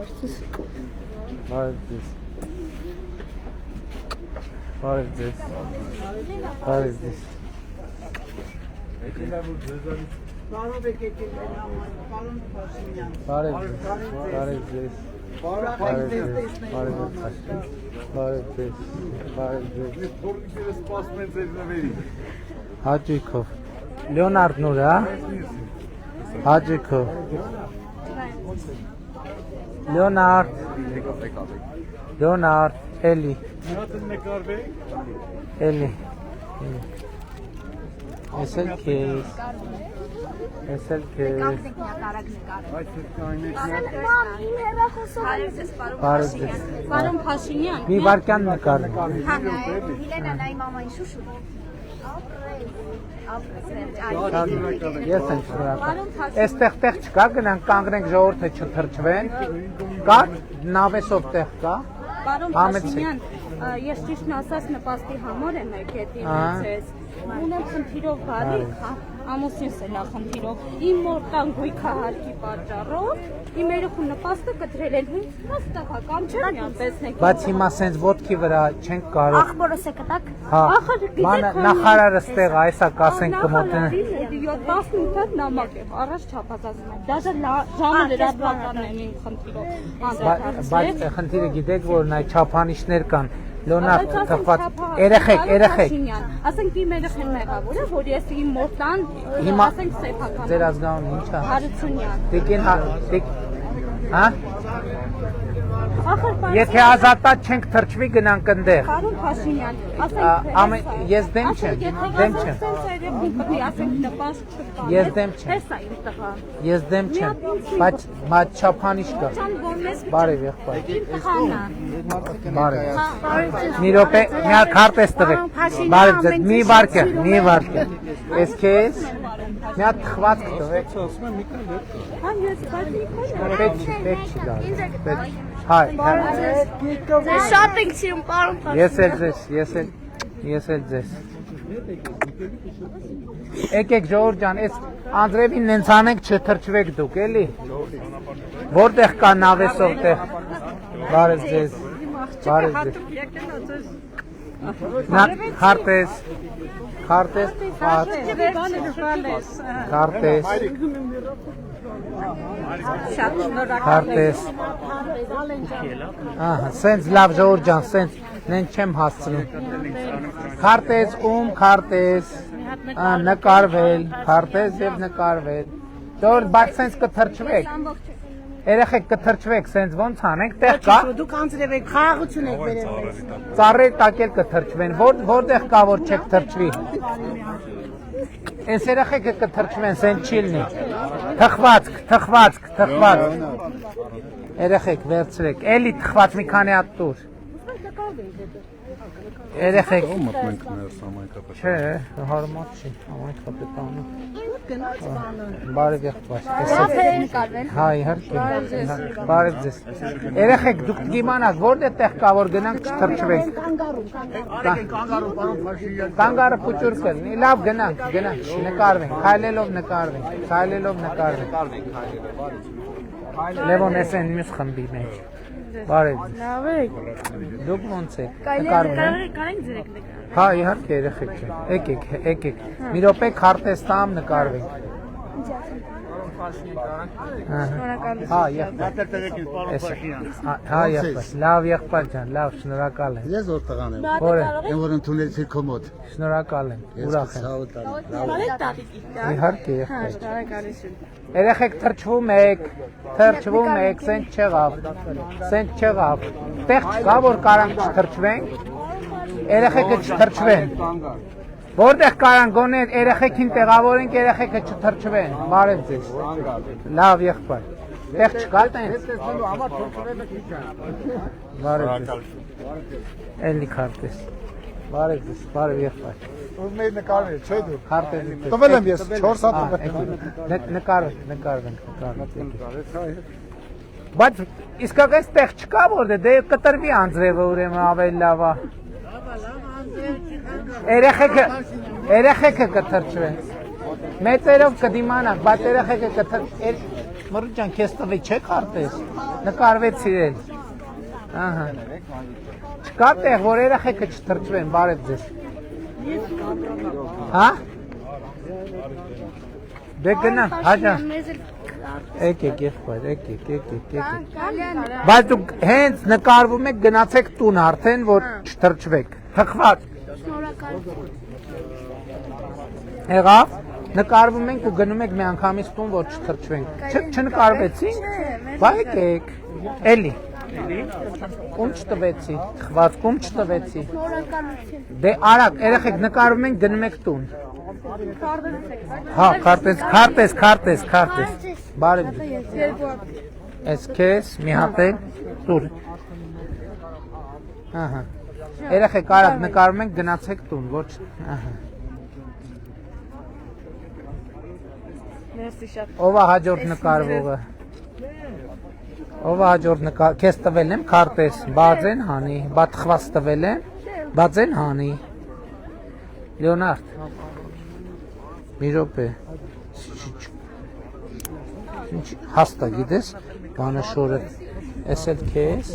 Բարև ձեզ։ Բարև ձեզ։ Բարև ձեզ։ Բարով եկեք պարոն Փաշինյան։ Բարև ձեզ։ Բարև ձեզ։ Բարև ձեզ։ Բարև ձեզ։ Բարև ձեզ։ Թորնիկները սպասում են ձեր նվերի։ Հաճույքով։ Լեոնարդ Նուրը, հա։ Հաճույքով։ Լեոնարդ։ Լեոնարդ, էլի։ Էլի։ Ես էլ քեզ։ Ես էլ քեզ։ Բարև ձեզ։ Պարոն Փաշինյան։ Մի վարքյան նկար։ Միլենա նայ մամային շուշու։ Ես եմ շնորհակալ։ Այստեղ տեղ չկա, գնանք կանգնենք ժողովուրդը չթրջվեն։ Կա նավեսով տեղ կա։ Պարոն Փաշինյան, ես ճիշտն ասած նպաստի համար եմ եկել դիմացես։ Ունեմ խնդիրով բարիք, ամուսինս էլ խնդիրով։ Իմ մոր տան գույքահարկի պատճառով իմ երեխու նպաստը կտրել են հստակական չէ միանպեսնեք։ Բայց հիմա սենց ոտքի վրա չենք կարող։ Ախորս է կտակ։ Հա, նախարարը ստեղ այսա կասենք կմոտեն։ 10 minut նամակ է, առաջ չափազանցում եմ։ Դաժե ժամը լրատվականն եմ իմ խնդիրով։ Բայց խնդիրը գիտեք որ նայ չափանիշներ կան։ Լեոնարդ թխված երեխեք։ Ասենք իմ երեխեն մեղավոր է, որ ես իմ մորտան ասենք սեփական։ Ձեր ազգանունը ի՞նչ է։ Հարությունյան։ Տիկին հա։ Եթե ազատած չենք թրջվի գնանք ընդեղ։ Պարոն Փաշինյան, ասենք ես դեմ չեմ, դեմ չեմ։ Ես դեմ չեմ։ Տեսա իմ տղան։ Ես դեմ չեմ, բայց չափանիշ կա։ Բարև եղբայր։ Բարև։ Մի րոպե, մի հատ քարտեզ տվեք։ Բարև ձեզ, մի վարքե։ Ես քեզ մի հատ թխվածք տվեք։ Պետք չի դառ։ Հայ։ Շատ ենք սիրում, պարոն Փաշինյան։ Ես էլ ձեզ։ Եկեք ժողովուրդ ջան, այս Անդրեևին նենց անենք չթրջվեք դուք, էլի։ Որտեղ կա նավեսով տեղ։ Բարև ձեզ։ Բարև ձեզ։ Քարտեզ։ Քարտեզ։ Քարտեզ։ Քարտեզ։ Ահա, սենց լավ ժողովուրդ ջան, սենց նենց չեմ հասցնում։ Քարտեզ քարտեզ։ Նկարվել, քարտեզ եւ նկարվել։ Ժողովուրդ, բայց սենց կթրջվեք։ Երեխեք կթրջվեք, սենց ոնց անենք, տեղ կա։ Դուք անձրևեք, խաղաղություն եք վերել։ Ծառեր տակել կթրջվեն, որտեղ կա որ չեք թրջվի։ Այս երեխեքը կթրջվեն, սենց չի լինի։ Թխվածք։ Երեխեք վերցրեք, էլի թխված մի քանի հատ տուր։ Երեխեք։ Չէ, հարմար չի, համայնքա պետանը։ Բարև եղբայր։ Հա, իհարկե։ Բարև ձեզ։ Երեխեք, դուք կիմանաք, որտեղ տեղ կա որ գնանք չթրջվենք։ Կանգարը փուճուր կլինի, լավ գնանք, նկարվենք, քայլելով նկարվենք։ Լևոն էսեն մյուս խմբի մեջ։ Բարև ձեզ։ Լավ եք։ Դուք ոնց եք։ Նկարվում եք։ Կարենք ձերեք նկար։ Հա, իհարկե երեխեք չէ։ Եկեք։ Մի րոպե քարտեզ տամ նկարվենք։ Հա, եղբայր։ Հա, եղբայր։ Լավ եղբայր ջան, լավ, շնորհակալ եմ։ Ես որ տղան եմ։ Որը։ Եմ որ ընդունեցի քո մոտ։ Շնորհակալ եմ։ Ուրախ եմ։ Իհարկե եղբայր։ Երեխեք թրջվում եք, սենց չեղավ։ Տեղ չկա որ կարանք չթրջվենք։ Երեխեքը չթրջվեն։ Որտեղ կարան գոնե երեխեքին տեղավորենք, երեխեքը չթրջվեն։ Բարև ձեզ։ Լավ եղբայր։ Տեղ չկա տենց։ Բարև ձեզ։ Էլի քարտեզ։ Բարև ձեզ, բարև եղբայր։ Ուզում եի նկարվել, չէ՞ դու։ Քարտեզ։ Տվել եմ ես 4 հատ տվել։ Նկարվենք։ Բայց իսկապես տեղ չկա որտեղ դե կտրվի անձրևը ուրեմն ավելի լավ է։ Երեխեքը կթրջվեն։ Մեծերով կդիմանանք, բայց երեխեքը կթրջվեն։ Մռնջան, քեզ տվի չէ քարտեզ։ Նկարվեցիր էլ։ Ահա։ Չկա տեղ, որ երեխեքը չթրջվեն, բարև ձեզ։ Հա? Դե գնա, հաջա։ Եկեք, եղբայր, եկեք։ Բայց դուք հենց նկարվում եք, գնացեք տուն արդեն, որ չթրջվեք։ Թխված։ Եղավ, նկարվում ենք ու գնում եք մի անգամից տուն, որ չթրջվենք։ Չնկարվեցինք, բա եկեք, էլի։ Կում չտվեցի, թխված կում չտվեցի։ Դե արագ, երեխեք նկարվում ենք, գնում եք տուն։ Հա, քարտեզ։ Բարև ձեզ։ Ես քեզ մի հատ էլ տուր։ Ահա։ Երեխեք արագ նկարվում ենք, գնացեք տուն, ոչ։ Ահա։ Ով է հաջորդ նկարվողը։ Ով է հաջորդ նկար, քեզ տվել եմ քարտեզ, բաձեն հանի, բա թխված տվել եմ, բաձեն հանի։ Լեոնարդ։ Մի րոպե։ Հաստա գիտես, բանը շորը, ես էլ քեզ,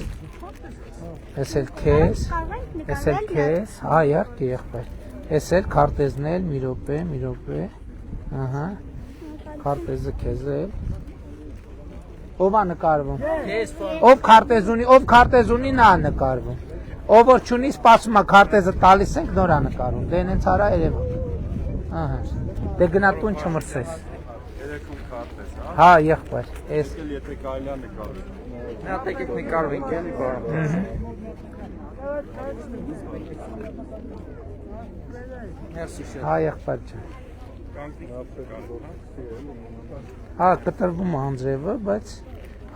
հա իհարկե եղբայր, ես էլ քարտեզն էլ, մի րոպե, ահա, քարտեզը քեզ էլ, ով է նկարվում, ով քարտեզ ունի նա նկարվում, ով որ չունի սպասում է քարտեզը տալիս ենք նոր է նկարվում, դե նենց արա երևա, ահա, դե գնա տուն չմրսես, հա եղբայր, ես Եթե կարելի է նկարել։ Նա տեկեք նկարվենք էլի բարը։ Հա եղբայր ջան։ Հա կտրվում է անձրևը, բայց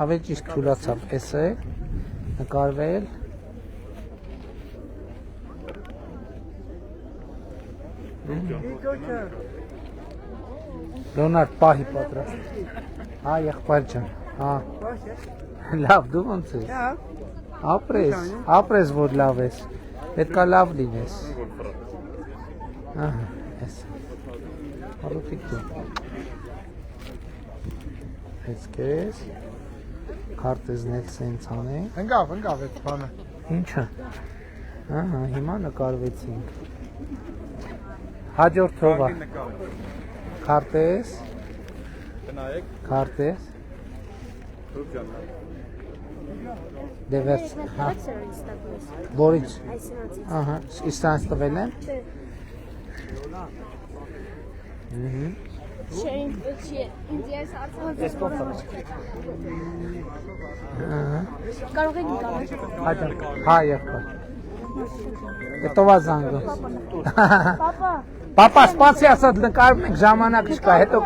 ավելի ճիշտ թուլացավ էս է նկարվել։ Լեոնարդ պահի պատրաստ։ Հա եղբայր ջան, հա։ Լավ, դու ոնց ես։ Ապրես, որ լավ ես։ Պետքա լավ լինես։ Ահա, էս։ Արուտիկ դու։ Ես քեզ քարտեզն էլ սենց անենք։ Ընկավ այդ բանը։ Ինչը։ Ահա, հիմա նկարվեցինք։ Հաջորդ ով է։ Քարտեզ։ Գնայեք։ Քարտեզ։ Դևերց, հա։ Որից։ Ահա, իստանց տվել եմ։ Կարող եք նկարել։ Հա, եղբայր։ Հետո զանգը։ Պապա, սպասի ասած նկարում ենք ժամանակ չկա, հետո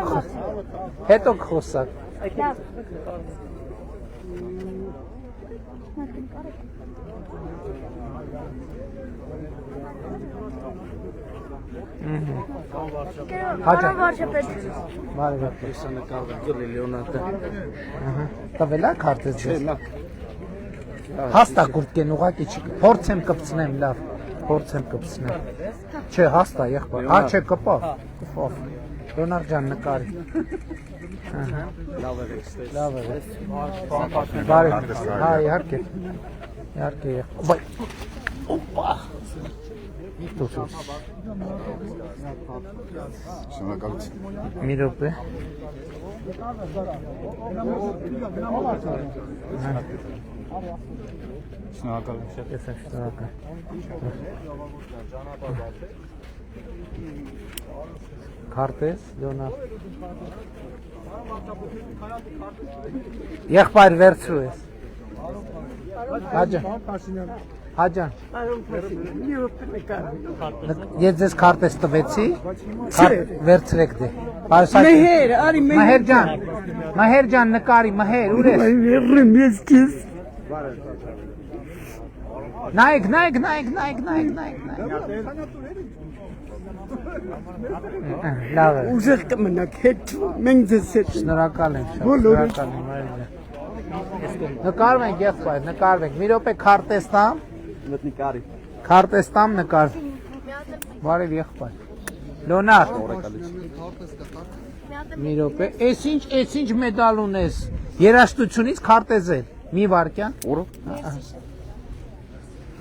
կխոսակ։ Պարոն վարչապետ։ Բարև Հեսա նկարվել գլի Լեոնարդը։ տվել է քարտեզ ձեզ։ Հաստա կուրտկեն ուղակի չի, փորձ եմ կպցնեմ, լավ, Չէ, հաստա եղբայր, հա չէ կպավ, Լեոնարդ ջան նկարի։ Լավ եղեք ստես։ Լավ եղեք։ Բարև, հա իհարկե եղբայր, օպա, Շնորհակալություն։ մի րոպե։ Շնորհակալություն։ Ես եմ շնորհակալ։ Քարտեզ, Լեոնարդ։ Եղբայր վերցրու ես։ Հաջան։ Ես ձեզ քարտեզ տվեցի, վերցրեք դե։ Մահեր ջան նկարի, Մահեր, ուր ես։ Նայք։ Լավ է։ Ուժեղ կմնաք հետ, մենք ձեզ հետ։ Շնորհակալ եմ շատ, շնորհակալ եմ։ Նկարում ենք եղբայր, նկարվենք։ Մի րոպե քարտեզ տամ։ Քարտեզ տամ նկար։ Բարև եղբայր։ Լեոնարդ։ Մի րոպե։ Էս ինչ մեդալ ունես։ Երաժշտությունից քարտեզել։ Մի վարքյան։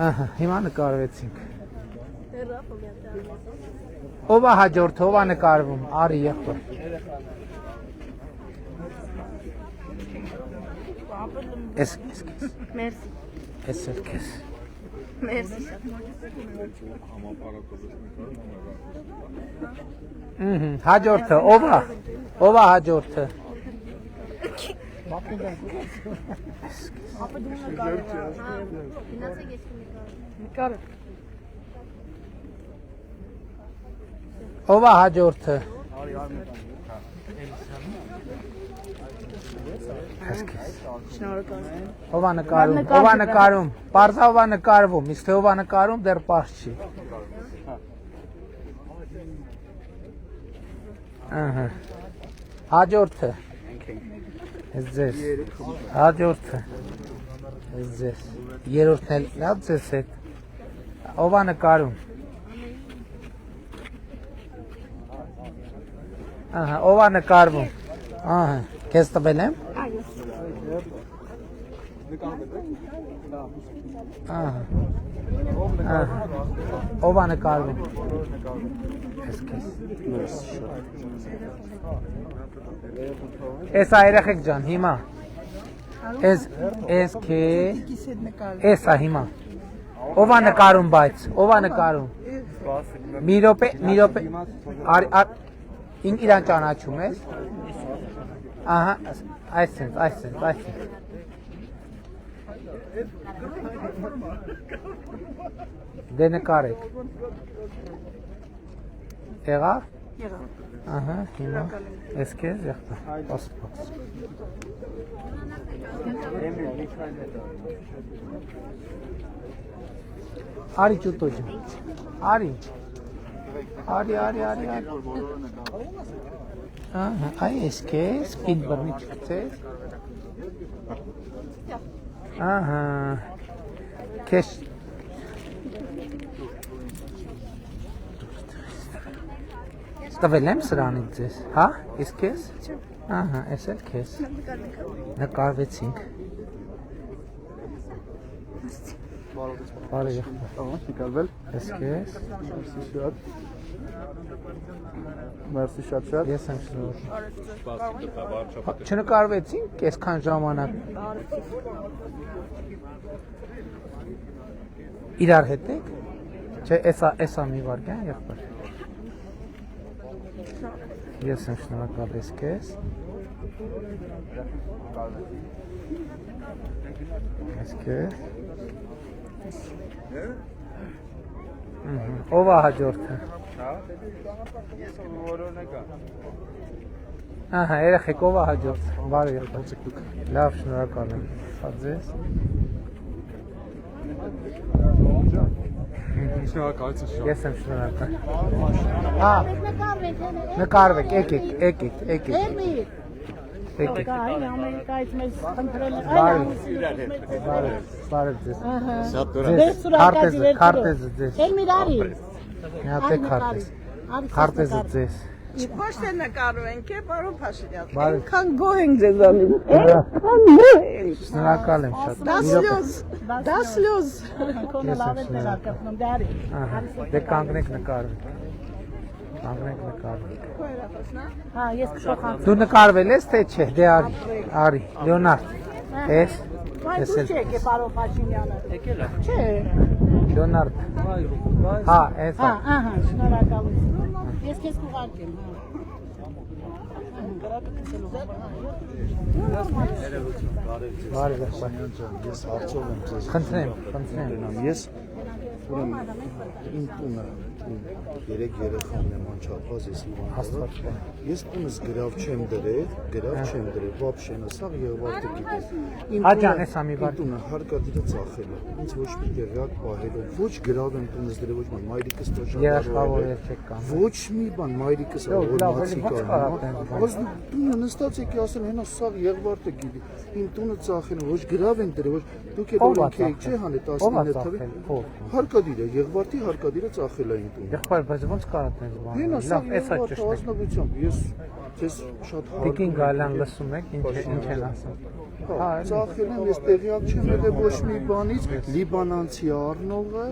Ահա, հիմա նկարվեցինք։ Ով է հաջորդը, ով է նկարվում, արի եղբոր։ Ես Մերսի։ ես էլ քեզ։ Մերսի։ Հաջորդը, ով է հաջորդը։ Ով է հաջորդը։ Ով է նկարում, պարզա ով է նկարվում, իսկ թե ով է նկարում դեռ պարզ չի։ Հաջորդը։ Ես ձեզ, հաջորդը։ Ես ձեզ, երորդն էլ լավ ձեզ հետ։ Ով է նկարում։ Ով է նկարվում։ Քեզ տվել եմ։ Ով է նկարվում։ Էս երեխեք ջան, հիմա։ Էս է հիմա։ Ով է նկարում բայց, ով է նկարում։ Մի րոպե, իրան ճանաչում ես։ Ահա, այսպես։ Դե նկարեք։ Եղավ։ Ահա, հիմա ես քեզ եղբայր, ասպաս։ Արի ճուտո ջան, արի։ Ահա, այ ես քեզ, պին բռնի չկցես։ Ահա, քեզ տվել եմ սրանից ձեզ, հա, իսկ քեզ, ահա, ես էլ քեզ, նկարվեցինք, բարի եղբայր, ես քեզ, Մերսի շատ, ես եմ շնորհ, չնկարվեցինք այսքան ժամանակ, իրար հետ եք, չէ, էսա մի վարկյան եղբայր, ես եմ շնորհակալ ես քեզ, ես քեզ, ով է հաջորդը, ահա, երեխեք ով է հաջորդը, բարի եղբայր, լավ շնորհակալ եմ, շատ ձեզ, ես եմ շնորհակալ, հա, նկարվեք, եկեք, բարև ձեզ, քարտեզը ձեզ, միատեք քարտեզը ձեզ, Ոչ թե նկարում ենք, պարոն Փաշինյան, բարև, այնքան գոհ ենք ձեզանից, շնորհակալ եմ շատ, դա սլյոզ, դե կանգնեք նկարվեք, դու նկարվել ես թե չէ, դե արի, Լեոնարդ, ես էլ, պարոն Փաշինյանը, չէ, Լեոնարդ, հա, ես է, շնորհակալություն, ես քեզ կուղարկեմ, բարև եղբայր, ես հարցով եմ ձեզ խնդրեմ, ես ուրեմն իմ տունը երեք երեխան եմ անչափված ես Աստված ես տունս գրավ չեմ դրել վաբշենը սաղ եղվարտը գիտես Աջան, ես ամի վար տունը հարկադիրը ծախել է ինձ ոչ մի տեղյակ պահելով ոչ գրավ եմ տունս դրել ոչ մի մայրիկս երաշխավոր չեք կան ոչ մի բան մայրիկս օրմացի տունը նստած եկի ասել հենա սաղ եղվարտը գիտի իմ տունը ծախել ոչ գրավ են դրել ոչ դուք եք օրենք եք չէ հանի 19 թվի հարկադիր է եղվարտի հարկադիրը ծախել է իմ տունը Եղբայր, բայց ոնց կարա տենց բան լավ, էսա ճշտեք ազնվությամբ ես Ձեզ շատ Տիկին Գալյան լսում եք, ինչ են ասում։ Հա, ծախել եմ, ես տեղյակ չեմ եղել ոչ մի բանից, լիբանանցի առնողը,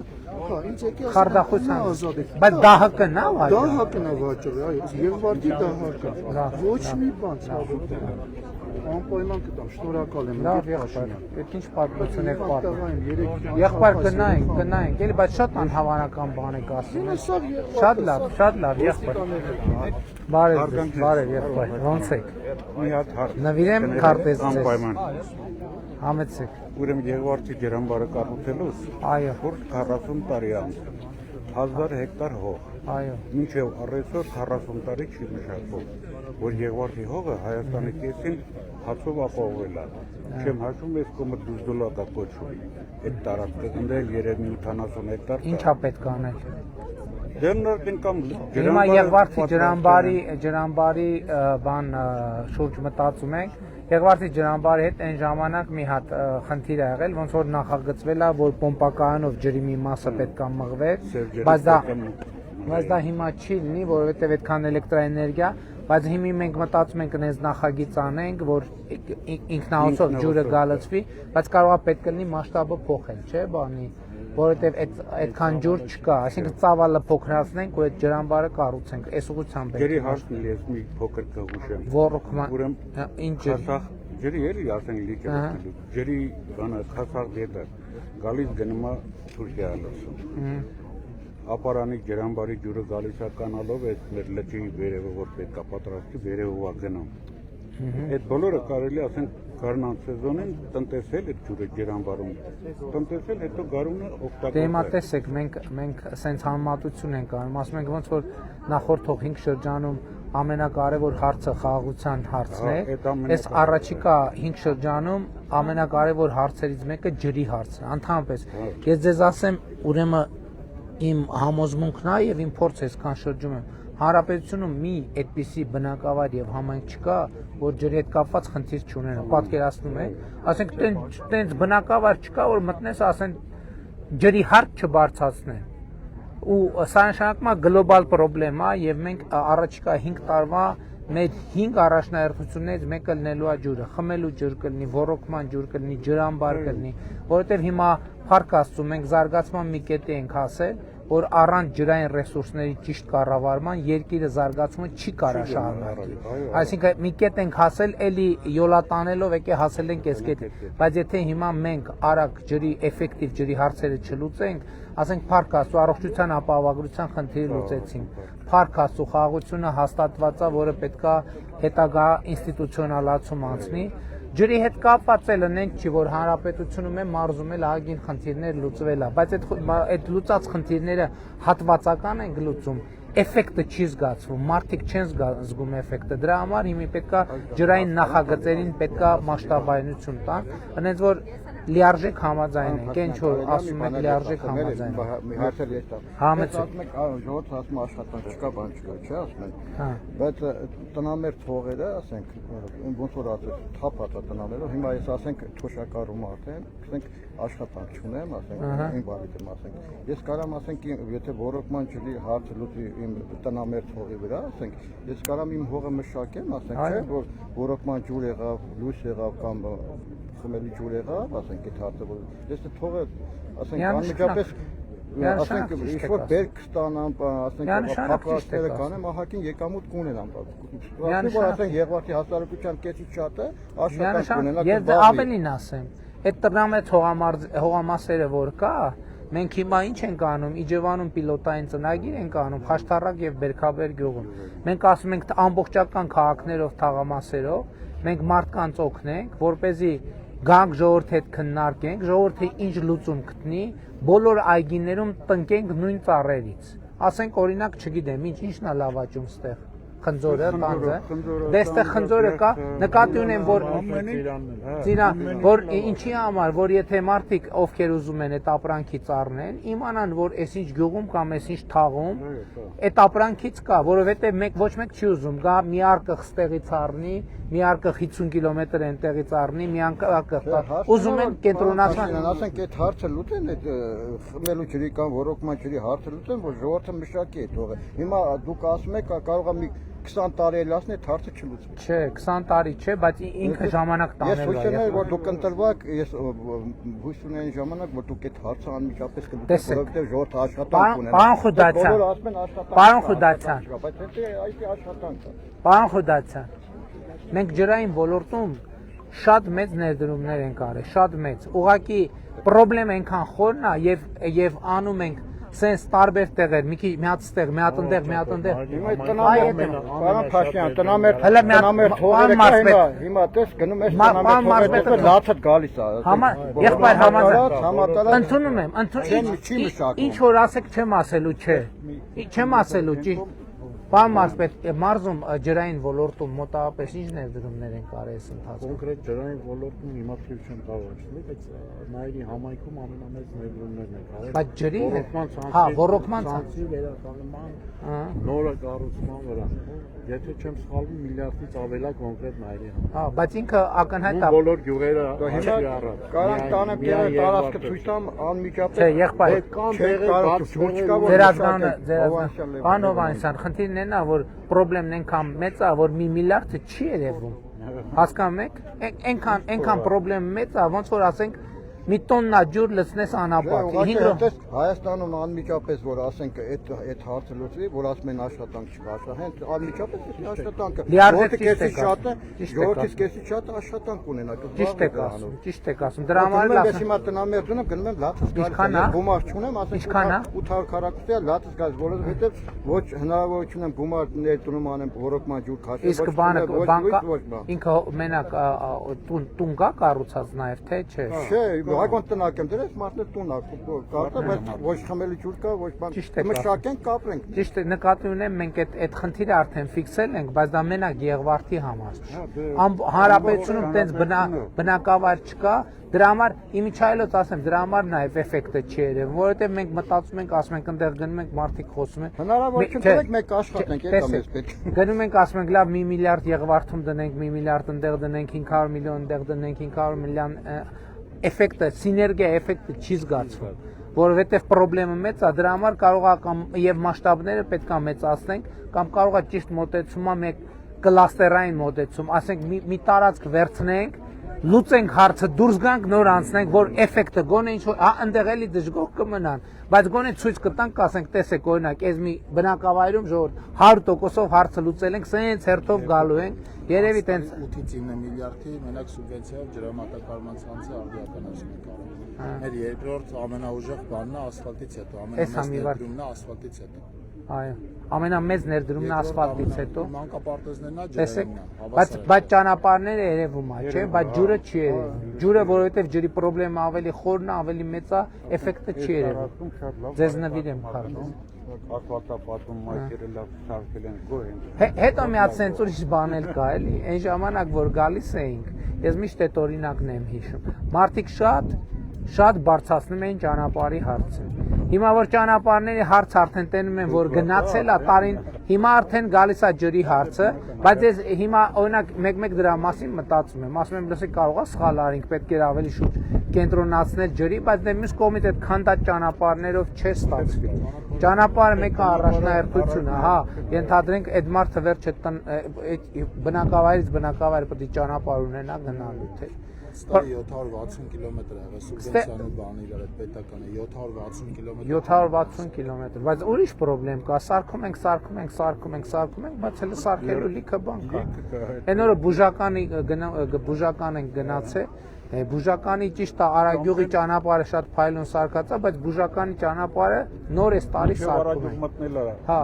հա, ինձ եկի Խարդախության։ ազատ եք։ Բայց դահակն է, վաճառ։ Դահակն է վաճառը, այո, Եղվարդի դահակը։ Ոչ մի բան ցավոք։ Անպայման կտամ, շնորհակալ եմ։ Լավ եղբայր, այդ ինչ պատմություն եք պատմում։ Եղբայր գնայինք, էլի, բայց շատ անհավանական բան եք ասում։ Շատ լավ եղբայր։ Բարև եղբայր, ոնց եք։ Մի հատ հարց։ Նվիրեմ քարտեզ ձեզ։ Անպայման։ Համեցեք։ Ուրեմն Եղվարդի ջրամբարը կառուցելուց Այո, որ 40 տարի անց 1000 հեկտար հող։ այո։ Մինչև առեսօր 40 տարի չի մշակվում, որ Եղվարդի հողը Հայաստանի կեսին հացով ապահովել է։ Չեմ հաշվում, ես կոմը դուզդոլակա կոչվում։ Այդ տարածքը ընդել երևի 80 հեկտար։ Ինչա պետք անել։ Դեռնորդին կամ Հիմա Եղվարդի ջրամբարի բան շուրջ մտածում ենք։ Եղվարդի ջրամբարի հետ այն ժամանակ մի հատ խնդիր ա եղել, ոնց որ նախագծվել է, որ պոմպակայանով ջրի մի մասը պետք է մղվեր, բայց դա հիմա չի լինի, որովհետև այդքան էլեկտրաէներգիա, բայց հիմա մենք մտածում ենք այնպես նախագիծ անենք, որ ինքնահոսով ջուրը գալցվի, բայց կարող է պետք լինի մասշտաբը փոխել, չէ՞ բանի, որովհետև այդքան ջուր չկա, այսինքն ծավալը փոքրացնենք ու այդ ջրամբարը կառուցենք, այս ուղղությամբ ջրի հարցն էլ ես մի փոքր կհուշեմ։ Ոռոգման Ուրեմն ինչ ջրի։ Խասախ ջրի էլի ասենք լիճը ջրի բանը խասախ դետը գալիս գնում է Թուրքիա լսում։ Ապարանի ջրամբարի ջուրը գալիս է կանալով այդ մեր լճի վերևը որ պետք է պատրաստի վերևը գնում։ Այդ բոլորը կարելի ասենք գարնան սեզոնին տնտեսել այդ ջուրը ջրամբարում։ Տնտեսել հետո գարունը օգտագործել։ Դե հիմա տեսեք, մենք սենց համեմատություն ենք անում, ասում ենք ոնց որ նախորդ 5 շրջանում ամենակարևոր հարցը խաղաղության հարցն է, այս առաջիկա 5 շրջանում ամենակարևոր հարցերից մեկը ջրի հարցն է, ընդհանրապես։ Ես ձեզ ասեմ, ուրեմն իմ համոզմունքն է եւ իմ փորձը այսքան շրջում եմ, հանրապետությունում մի այդպիսի բնակավայր եւ համայնք չկա, որ ջրի հետ կապված խնդիր չունենա, պատկերացնում եք, ասենք տենց բնակավայր չկա, որ մտնես ասեն ջրի հարց չբարձրացնեն։ Ու սա նշանակում է գլոբալ պրոբլեմ է եւ մենք առաջիկա 5 տարվա մեր 5 առաջնահերթություններից մեկը լինելու է ջուրը, խմելու ջուր կլինի, ոռոգման ջուր կլինի, ջրամբար կլինի, որովհետեւ հիմա փառք Աստծո մենք զարգացման մի կետի ենք հասել, որ առանց ջրային ռեսուրսների ճիշտ կառավարման երկիրը զարգացումը չի կարա շարունակի։ Այսինքն մի կետ ենք հասել, էլի յոլատանելով եկե հասել ենք այս կետի, բայց եթե հիմա մենք արագ ջրի էֆեկտիվ ջրի հարցերը չլուծենք, ասենք փառք Աստծո առողջության ապահովագրության խնդիրը լուծեցինք։ Փառք Աստծո խաղաղությունը հաստատված է, որը պետքա հետագա ինստիտուցիոնալացում անցնի։ Ջրի հետ կապված էլ ընենք չի, որ հանրապետությունում է մարզում էլ ահագին խնդիրներ լուծվել է, բայց այդ լուծած խնդիրները հատվածական են լուծում, էֆեկտը չի զգացվում, մարդիկ չեն զգում էֆեկտը, դրա համար հիմա պետքա ջրային նախագծերին պետքա մասշտաբայնություն տան, այնց որ լիարժեք համաձայն ենք, ինչ որ ասում եք լիարժեք համաձայն։ Հարցեր ես տամ։ Համեցեք։ Ժողովուրդ ասում աշխատանք չկա, բան չկա, չէ՞ ասում են։ Հա։ Բայց տնամերձ հողերը, ասենք, ոնց որ ասած, թափած է տնամերով, հիմա ես ասենք թոշակառում արդեն, ասենք աշխատանք չունեմ, ասենք, ինվալիդ եմ, ասենք։ Ես կարամ ասենք, եթե ոռոգման ջրի հարցը լուծի իմ տնամերձ հողի վրա, ասենք, ես կարամ իմ հողը մշակեմ, ասենք, չէ՞ որ ոռոգման ջուր եղավ, լույս եղավ կամ խմելի ջուր եղավ, ասենք այդ հարցը որ ես թողը ասենք անմիջապես ասենք ինչ-որ բերք ստանամ, ասենք փակվածները կանեմ, ահագին եկամուտ կունենամ։ Ասենք Եղվարդի հասարակության կեսից շատը աշխատանք կունենա։ Ես ավելին ասեմ, այդ տնամերձ հողամասերը որ կա, մենք հիմա ինչ ենք անում, Իջևանում պիլոտային ծնագիր ենք անում, Խաշտարակ եւ Բերքաբեր գյուղում։ Մենք ասում ենք ամբողջական քաղաքներով, թաղամասերով, մենք մարդկանց օգնենք, որպեսզի գանք ժողովրդի հետ քննարկենք, ժողովրդը ինչ լուծում գտնի, բոլոր այգիներում տնկենք նույն ծառերից։ Ասենք օրինակ, չգիտեմ, ինչն է լավաճում ստեղ։ Խնձորը, տանձը, դեստեղ խնձորը կա, նկատի ունեմ, որ որ ինչի համար, որ եթե մարդիկ ովքեր ուզում են այդ ապրանքի ծառնեն, իմանան, որ այսինչ գյուղում կամ այսինչ թաղում այդ ապրանքից կա, որովհետև ոչ մեկ չի ուզում, գա մի արկղ ստեղից առնի, մի արկղ 50 կիլոմետր այնտեղից առնի, մի արկղ ուզում են կենտրոնացման, ասենք այդ հարցը լուծեն, այդ խմելու ջրի կամ ոռոգման ջրի հարցը լուծեն, որ ժողովուրդը մշակի այդ հողը։ Հիմա դուք ասում եք կարող է մի 20 տարի էլ ասնի հարցը չլուծվի։ Չէ, 20 տարի չէ, բայց ինքը ժամանակ Ես տանել հույս ունեմ, է։ որ դուք ընտրվեք, ես հույս ունեմ ժամանակ, որ դուք այդ հարցը անմիջապես կլուծեք, Տեսեք։ որովհետև ժողովուրդը աշխատանք ունեն։ Պարոն Խուդացյան, Բոլորը ասում են աշխատանք։ Պարոն Խուդացյան։ Բայց դա այստեղ աշխատանք է։ Պարոն Խուդացյան, մենք ջրային ոլորտում շատ մեծ ներդրումներ ենք արել, շատ մեծ։ Ուղղակի խնդրեմ այնքան խորն է եւ անում ենք սենց տարբեր տեղեր, մի քիչ մի հատ ստեղ, մի հատ ընդեղ, մի հատ ընդեղ։ Հիմա այդ տնամերտ, պարոն Փաշյան, տնամերտ Պարոն Մարզպետ, հիմա տես գնում ես Պարոն տնամերտ թողերը լացդ գալիս է։ եղբայր համաձայն։ Համատարած Ընդունում եմ, չի մշակում։ ինչ որ ասեք չեմ ասելու, չէ։ Չեմ ասելու, ճիշտ։ Պարոն Մարզպետ, մարզում ջրային ոլորտում մոտավորապես ինչ ներդրումներ են կարել այս ընթացքում։ Կոնկրետ ջրային ոլորտում հիմա թիվ չեմ կարող ասել, բայց Նայիրի համայնքում ամենամեծ ներդրումներն են կարել։ Բայց ջրի ռոռոկման ցանցի վերականգնման, նորը կառուցման վրա։ Եթե չեմ սխալվում, միլիարդից ավել է կոնկրետ Նայիրի համար։ Հա, բայց ինքը ակնհայտ է։ Բոլոր գյուղերը Հիմա կարանք տանեմ գերան տարածքը ցույց տամ անմիջապես։ Չէ, եղբայր։ Ձերազգանը, Պարոն Հովհաննիսյան, խնդիրն է նա, որ խնդիրն այնքան մեծ է, որ մի միլիարդը չի երևում։ Հասկանում եք։ Այնքան խնդրեմ մեծ է, ոնց որ ասենք մի տոննա ջուր լցնես անապատ։ Հայաստանում անմիջապես որ ասենք այդ հարցը լուծվի, որ ասում են աշխատանք չկա, հենց անմիջապես էս աշխատանքը։ Ժողովրդից կեսի շատ աշխատանք ունենա։ Ճիշտ եք ասում։ Դրա համար լավ։ Հիմա տնամերձ ունեմ, գնում եմ լացս գալիս։ Գումար չունեմ, ասենք 800 քառակուսիա լացս գալիս, որովհետև ոչ հնարավորություն եմ գումար ներդրում անեմ, ռոռոկման ջուր քաշել։ Իսկ բանկը ինքը մենակ տուն կա կառուցած նաև թե չէ։ Չէ, Հակոն տնակ եմ դրես, մարդը տուն է, կարտա, բայց ոչ խմելի ջուր կա, ոչ բան։ Մշակենք, կապրենք։ Ճիշտ է, նկատի ունեմ, մենք այդ խնդիրը արդեն ֆիքսել ենք, բայց դա մենակ Եղվարդի համար չէ։ Հանրապետությունում տենց բնակավար չկա, դրա համար իմիջայլոց ասեմ, դրա համար նաև էֆեկտը չի երևում, որովհետև մենք մտածում ենք, ասում ենք, այնտեղ գնում ենք, մարդիկ խոսում են։ Հնարավորություն տվեք, մենք աշխատենք, դա մեզ պետք։ Գնում ենք, ասում ենք, լավ, 1 միլիարդ Եղվարդում դնենք, 1 միլիարդ այնտեղ դնենք, 500 միլիոն այնտեղ դնենք, 500 միլիոն էֆեկտը, սիներգիա էֆեկտը չի զգացվում, որովհետև խնդրեմը մեծ է, դրա համար կարող է կամ եւ մասշտաբները պետք է մեծացնենք, կամ կարող է ճիշտ մոտեցումը մեկ կլաստերային մոտեցում, ասենք մի տարածք վերցնենք, լուծենք հարցը, դուրս գանք, նոր անցնենք, որ էֆեկտը գոնե ինչ որ այնտեղ էլի դժգոհ կմնան, բայց գոնե ցույց կտանք, ասենք, տեսեք, օրինակ, այս մի բնակավայրում ժողովուրդ 100%-ով հարցը լուծել ենք, սենց հերթով գալու ենք, երևի տենց 8-ից 9 միլիարդի մենակ սուբվենցիայով ջրամատակարարման ցանցը արդիականացում ենք արել։ Մեր երկրորդ ամենաուժեղ բանն է ասֆալտից հետո, ամենամեծ ներդրումն է ասֆալտից հետո։ Այո, ամենամեծ ներդրումն է ասֆալտից հետո։ Մանկապարտեզներն է ջրերն է։ Բայց ճանապարհները երևում է, չէ, բայց ջուրը չի երևում։ Ջուրը, որովհետև ջրի խնդրեմը ավելի խորն է, ավելի մեծ է, էֆեկտը չի երևում։ Ձեզ նվիրեմ խառնում։ Ասֆալտապատում մայթերը լավ սարքել են գոհ են։ Հետո մի հատ սենց ուրիշ բան էլ կա, էլի, այն ժամանակ որ գալիս էինք, ես միշտ այդ օրինակն եմ հիշում։ Մարդիկ շատ բարձրացնում էին ճանապարհի հարցը։ Հիմա որ ճանապարհների հարց արդեն տենում են, որ գնացել է տարին, հիմա արդեն գալիս է ջրի հարցը, բայց ես հիմա օրինակ մեկ դրա մասին մտածում եմ, ասում եմ, լսեք, կարող է սխալ արինք, պետք էր ավելի շուտ կենտրոնացնել ջրի, բայց դե մյուս կողմից այդ քանդած ճանապարհներով չէ ստացվի։ Ճանապարհը մեկը առաջնահերթություն է, հա, ենթադրենք այդ մարդը վերջը բնակավայրից բնակավայր պետք է ճանապարհ ունենա գնալու թե 760 կիլոմետր է, սուբվենցիանու բանը իրար այդ պետականը 760 կիլոմետր։ 760 կիլոմետր, բայց ուրիշ խնդրեմ կա, սարքում ենք, բայց հələ սարքելու լիքը բան կա։ Այն օրը բուժական ենք գնացել, բուժականի ճիշտ է Արագյուղի ճանապարհը շատ փայլուն սարքած է, բայց բուժականի ճանապարհը նոր էս տարի սարքում են։ Հա,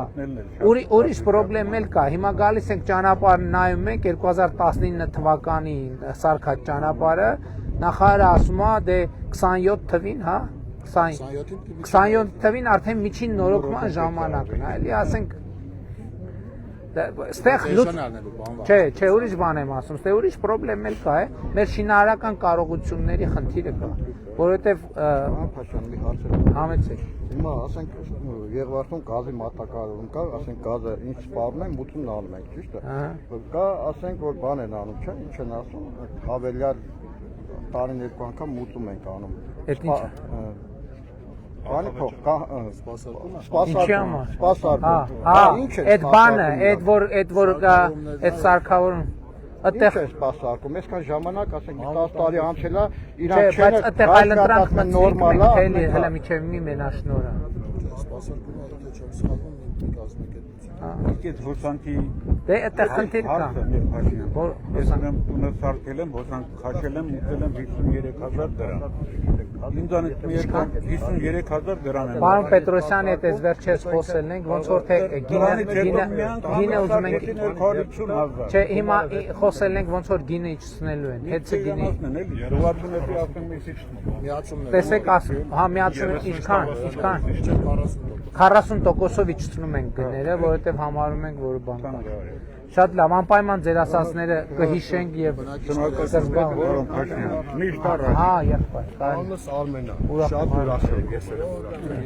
ուրիշ խնդրեմ էլ կա, հիմա գալիս ենք ճանապարհը նայում ենք 2019 թվականի սարքած ճանապարհը, նախարարը ասում է դե 27 թվին, հա, 27 թվին արդեն միջին նորոգման ժամանակն է, էլի ասենք Ստեղ չէ, ուրիշ բան եմ ասում, ստեղ ուրիշ խնդրեմ էլ կա, մեր շինարարական կարողությունների խնդիրը կա, որովհետև համեցեք։ Հիմա ասենք Եղվարդում գազի մատակարարում կա, ասենք գազը ինչ սպառնում են, մուտումն անում են, ճիշտ է։ Կա, ասենք որ բան են անում, չէ՞, ինչ են ասում, հավելյալ տարին երկու անգամ մուտում ենք անում։ Այդ ինչ։ Բանի փող, Ինչի համար։ սպասարկում։ Ինչ է Այդ բանը, այդ որ այդ սարքավորում Այդտեղ է սպասարկում, այսքան ժամանակ, ասենք 10 տարի անցել է, Չէ, իրանք բայց այդտեղ այլընտրանք նորմալ է, հələ միջև մի մենաշնորը։ Սպասարկումը եթե չեմ սխալվում մի կազմակերպություն։ Իսկ հոսանքի Դե այդտեղ խնդիր կա։ Որ ես ունեմ տունը սարքել եմ, հոսանք քաշել եմ, ուտել եմ 53000 դրամ։ Ինձանից մի եկան 53000 դրամ եմ։ Պարոն Պետրոսյանի հետ այս վերջերս խոսելն ենք, ոնց որ թե գինը ուզում ենք։ 55000։ Չէ, հիմա խոսելն ենք ոնց որ գինը իջցնելու են։ Հետը գինի։ Դուարդունետի ասեմ միսիչ։ Միացումներ։ Տեսեք, հա միացում ինչքան 40%-ով իջցնում ենք գները, որովհետև համարում ենք, որ բան կա։ Շատ լավ, անպայման ձեր ասածները կհիշենք եւ Միշտ առաջ։ Հա, եղբայր, Անունս Արմենա, Ուրախ շատ եմ, ուրախ եմ ես էլ։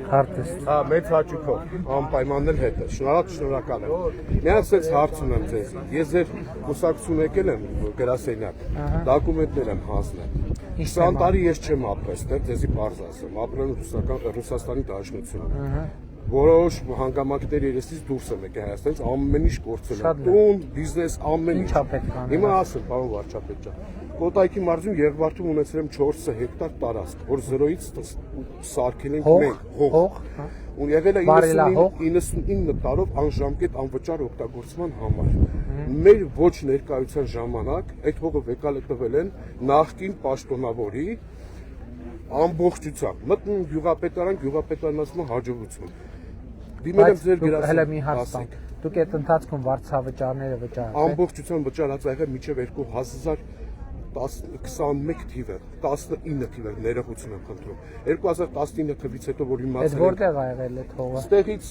քարտես։ Հա, մեծ հաճույքով, անպայման էլ հետ է, շնորհակալ եմ։ Միած այս հարց ունեմ ձեզ, ես ձեր կուսակցություն եկել եմ գրասենյակ, դոկումենտներ եմ հանձնել։ 20 տարի ես չեմ ապրել, այդտեղ ձեզի բարձ ասեմ, ապրել եմ Ռուսաստանի Դաշնությունում։ Որոշ հանգամանքների երեսից դուրս եմ եկել Հայաստանից, ամեն ինչ կորցել եմ։ Տուն, բիզնես, ամեն ինչ։ Հիմա ասեմ, պարոն վարչապետ ջան, Կոտայքի մարզում Եղվարդում ունեցել եմ 4 հեկտար տարածք, որ 0-ից սարքել ենք մենք, հող։ Ու եղել է 99 տարով անժամկետ անվճար օգտագործման համար։ Մեր ոչ ներկայության ժամանակ այդ հողը վեկալետվել են նախկին պաշտոնավորի ամբողջությամբ մտնում գյուղապետարան ասում հաջողություն։ Դիմել եմ ձեր Հələ գրասենյակ։ մի հարց տանք։ Դուք այդ ընթացքում վարձավճարները վճարել եք։ Ամբողջությամբ վճարած եղել մինչև 2021 թիվը, 19 թիվը ներողություն եմ խնդրում։ 2019 թվից հետո որ իմացել Այդ որտեղ ա եղել այդ հողը։ Ստեղից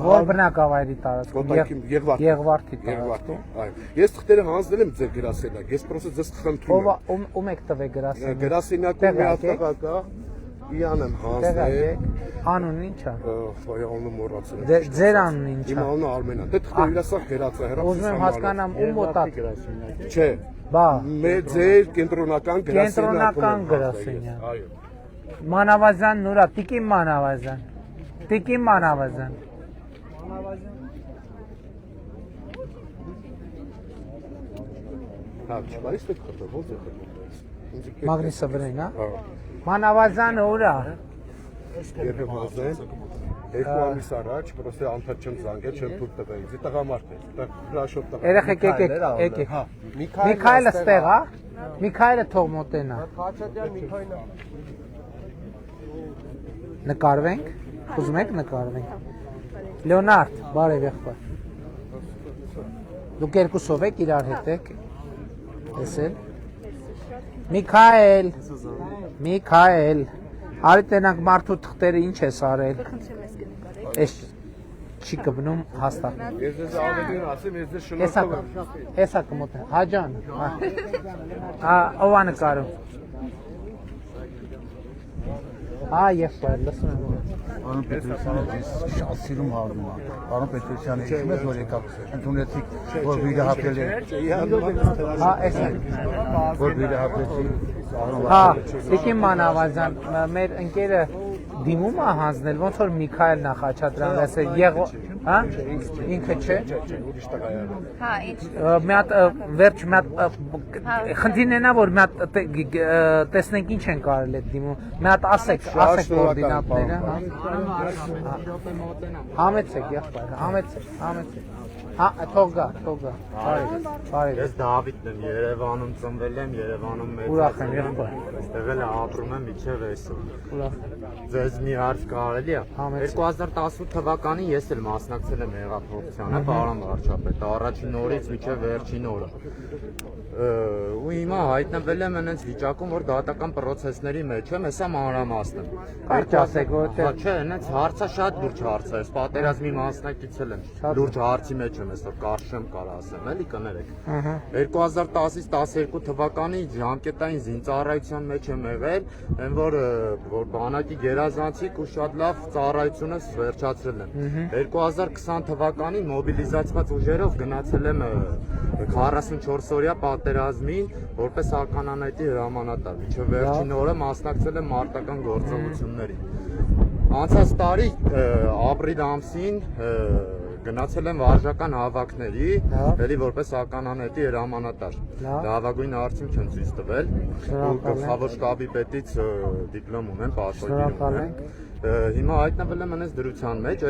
Որ բնակավայրի տարածքում։ Եղվարդի տարածքում։ տարածքում։ Այո։ Ես թղթերը հանձնել եմ ձեր գրասենյակ։ Ես պրոստը ձեզ խնդրում եմ։ Ում եք տվել գրասենյակ։ Գրասենյակում մի հատ տղա կա։ Իան եմ հանձնել։ Անունն ի՞նչ է։ Անունը մոռացել եմ։ Ձեր անունն ի՞նչ է։ Իմ անունը Արմենա։ Դե թղթերը իրասակ գրած է հեռախոս։ Ուզում եմ հասկանամ ում մոտակ։ Չէ։ Բա։ Ձեր կենտրոնական գրասենյակ։ Այո։ Մանավազյան Նուրա, Տիկին Մանավազյան։ Տիկին Մանավազյան։ Հա, չբարիս պետք է ո՞նց է խնդրում։ Մագնիսը վրեն, հա։ Մանավազյանը ուրա։ Երբ հանձնել 2 ամիս առաջ, պրոստը անդադ չեմ զանգել, չեմ թույլ տվել ինձ, տղամարդ է, հրաշով տղա։ Երեխեք եկեք։ Միքայելը ստեղ, հա։ Միքայելը թող մոտենա։ Նկարվենք։ Ուզում եք նկարվենք։ Լեոնարդ, բարև եղբայր։ Դուք երկուսով եք իրար հետ եք։ Տեսել։ Միքայել։ Արի տենանք մարդու թղթերը ինչ ես արել։ Էս չի կբնում հաստատ։ Ես ձեզ ավելին ասեմ, ես ձեզ շնորհակալ եմ։ Հեսա կմոտ։ Հաջան։ Հա, ով է նկարում։ Եղբայր, լսում եմ։ Պարոն Պետրոսյանը շատ սիրում հարվում է։ Պարոն Պետրոսյանը հիշում եք որ եկավ ընդունեցիք որ վիրահատել է։ Հա, էս է։ Որ վիրահատեցիք։ Հա, Տիկին Մանավազյան, մեր ընկերը դիմում է հանձնել, ոնց որ Միքայել Նախաչատրյան ասել, հա, ինքը չէ։ Ուրիշ տղա է։ Հա, ինչ։ Մի հատ վերջ մի հատ խնդիրն է որ մի հատ տեսնենք ինչ են կարել այդ դիմում։ Մի հատ ասեք կոորդինատները, հա։ Համեցեք, եղբայր, համեցեք։ Հա, թող գա։ Բարև։ Ես Դավիթն եմ, Երևանում ծնվել եմ, Երևանում Ուրախ եմ, եղբայր։ Այստեղ էլ ապրում եմ մինչև այսօր։ Ուրախ։ Ձեզ մի հարց կարելի է։ 2018 թվականին ես էլ մասնակցել եմ հեղափոխությանը, պարոն վարչապետ, առաջին օրից մինչև վերջին օրը։ Ու հիմա հայտնվել եմ այնպես վիճակում, որ դատական process-ների մեջ եմ, հեսա մանրամասն եմ։ Կարճ ասեք, որովհետև Չէ, այնպես հարցը շատ լուրջ հարց է, պատերազմի մասնակից եմ։ Լուրջ հարցի մեջ եմ այսօր կարշեմ կար ասեմ, էլի կներեք։ 2010-ից 12 թվականի ժամկետային զինծառայության մեջ եմ եղել, այն որ բանակի գերազանցիկ ու շատ լավ ծառայությունը վերջացրել եմ։ 2020 թվականին մոբիլիզացված ուժերով գնացել եմ 44-օրյա պատերազմին որպես հականանետի հրամանատար, մինչև վերջին օրը մասնակցել եմ մարտական գործողություններին։ Անցած տարի ապրիլ ամսին գնացել եմ վարժական հավաքների, էլի որպես ականանետի հրամանատար։ Լավագույն արդյունք եմ ցույց տվել։ Գլխավոր շտաբի պետից դիպլոմ ունեմ, պաշտոնյա եմ։ Հիմա հայտնվել եմ այնպես դրության մեջ,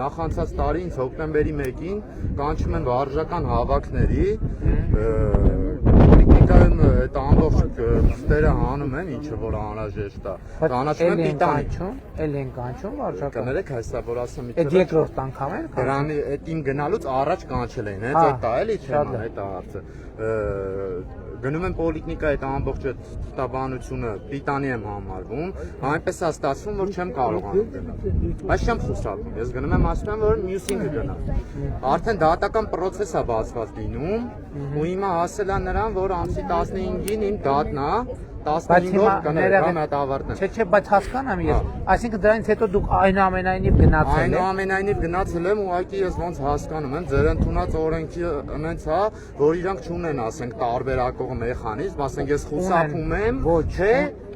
նախանցած տարի ինձ հոկտեմբերի 1-ին կանչում են վարժական հավաքների, պոլիտիկայում այդ ամբողջ փուստերը հանում են, ինչը որ անհրաժեշտ է։ Կանաչում են պիտանի։ Էլ են կանչում վարժական։ Կներեք, հեսա որ ասեմ Այդ երկրորդ անգամ են։ Դրանի այդ իմ գնալուց առաջ կանչել էին, հենց այդ է էլի թեման, այդ է հարցը։ Գնում եմ պոլիտիկա այդ ամբողջ ստաբանությունը պիտանի եմ համարվում, այնպես է ստացվում, որ չեմ կարողանում գնալ։ Բայց չեմ խուսափում, ես գնում եմ ասում եմ, որ մյուսին կգնամ։ Արդեն դատական process է բացված լինում, ու հիմա ասել է նրան, որ ամսի 15-ին իմ դատն է, 15-ով կներեմ այդ ավարտն է։ Չէ, բայց հասկանամ ես։ Այսինքն դրանից հետո դուք այնուամենայնիվ գնացել եք։ Այնուամենայնիվ գնացել եմ, ուղղակի ես ոնց հասկանում եմ, ձեր ընդունած օրենքի այնց է, որ իրանք չունեն, ասենք, տարբերակող մեխանիզմ, ասենք ես խուսափում եմ, թե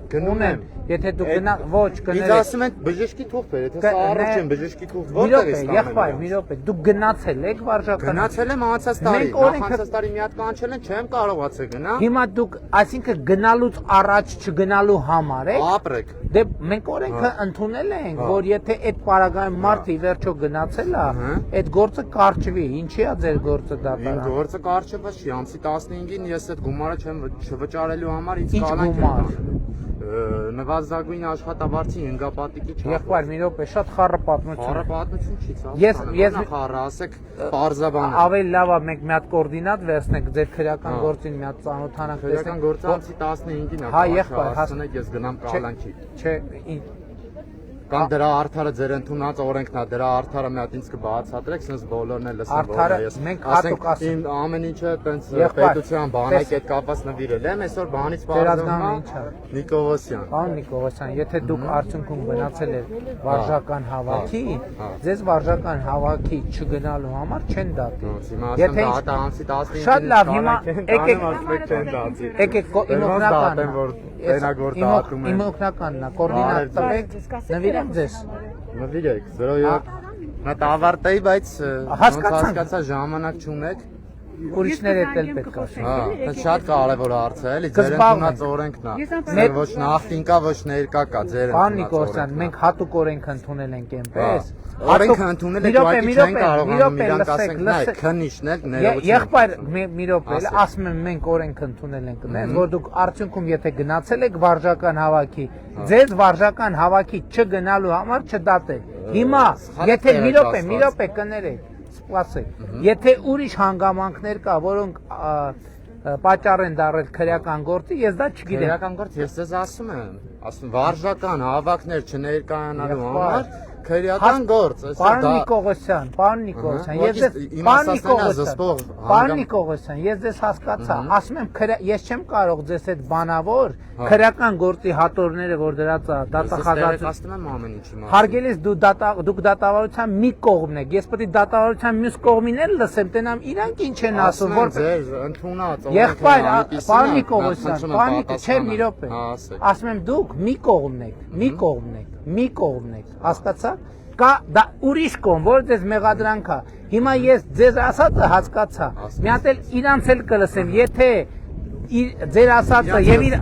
գնում եմ։ Եթե դու գնա, ոչ, կներեք։ Ինձ ասում են բժշկի թուղթ բեր, եթե սա առողջ եմ, բժշկի թուղթ որտեղ է ստանում։ Եղբայր, մի րոպե, դուք գնացել եք վարժական։ Գնացել եմ անցած տարի, անցած տարի մի հատ կանչել են, չեմ կարողացել գնալ։ Հիմա դուք, այսինքն գնալուց առաջ չգնալու համար եք։ Ապրեք։ Դե մենք օրենքը ընդունել ենք, որ եթե այդ պարագայում մարդը ի վերջո գնացել է, այդ գործը կարճվի։ Ինչի է ձեր գործը դատարան։ Իմ գործը կարճված չի, ամսի 15-ին ես այդ գումարը չեմ չվճարելու համար ինձ կալանք են նվազագույն աշխատավարձի հնգապատիկի չափ։ Եղբայր, մի րոպե, շատ խառը պատմություն։ Խառը պատմություն չի, ցավ։ Ես խառը, ասեք, պարզաբան։ Ավելի լավ է մենք մի հատ կոորդինատ վերցնենք ձեր քրեական գործին մի հատ ծանոթանանք, քրեական գործը ամսի 15-ին է։ Հա, եղբայր, հասնեք ես գնամ կալանքի։ Չէ, Կամ դրա արդարը ձեր ընդունած օրենքն է, դրա արդարը մի հատ ինձ կբացատրեք, sense բոլորն էլ լսեն, որ ես մենք հատուկ ասենք, իմ ամեն ինչը տենց պետության բանակ հետ կապված նվիրել եմ, այսօր բանից բարձրանում է Նիկողոսյան։ Պարոն Նիկողոսյան, եթե դուք արդյունքում գնացել եք վարժական հավաքի, ձեզ վարժական հավաքի չգնալու համար չեն դատի։ Եթե դատա ամսի 15-ին շատ լավ, հիմա եկեք իմ օգնականն է, կոորդինատ տվեք, նվիրեք ձեզ։ Նվիրեք, 07 Նա ավարտեի, բայց հասկացա ժամանակ չունեք։ Ուրիշներ էլ պետք է։ Հա, շատ կարևոր հարց է, էլի ձեր ընդունած օրենքն է։ Ոչ նախին կա, ոչ ներկա կա ձեր Պարոն Նիկողոսյան, մենք հատուկ օրենք ընդունել ենք այնպես։ Օրենքը ընդունել եք, ուղղակի չեն կարողանում իրանք ասենք, նայ, քննիշն եք, ներողություն։ Եղբայր, մի րոպե, ասում եմ մենք օրենք ընդունել ենք, որ դուք արդյունքում եթե գնացել եք վարժական հավաքի, ձեզ վարժական հավաքի չգնալու համար չդատել։ Հիմա, եթե մի րոպե կներեք, սպասեք։ Եթե ուրիշ հանգամանքներ կա, որոնք պատճառ են դառել քրեական գործի, ես դա չգիտեմ։ Քրեական գործ ես ձեզ ասում եմ, վարժական հավաքներ չներկայանալու համար քրեական գործ, Պարոն Նիկողոսյան, ես ձեզ հասկացա, ասում եմ, ես չեմ կարող ձեզ այդ բանավոր քրեական գործի հատորները, որ դրած է դատախազատում հարգելիս դուք դատավարության մի կողմն եք, ես պետք է դատավարության մյուս կողմին էլ լսեմ, տենամ իրանք ինչ են ասում, եղբայր, պարոն Նիկողոսյան, չէ, մի րոպե, ասում եմ դուք մի կողմն եք, հասկացաք, կա դա ուրիշ կողմ, որ ձեզ մեղադրանք է, հիմա ես ձեզ ասածը հասկացա, մի հատ էլ իրանց էլ կլսեմ, եթե ձեր ասածը եւ իր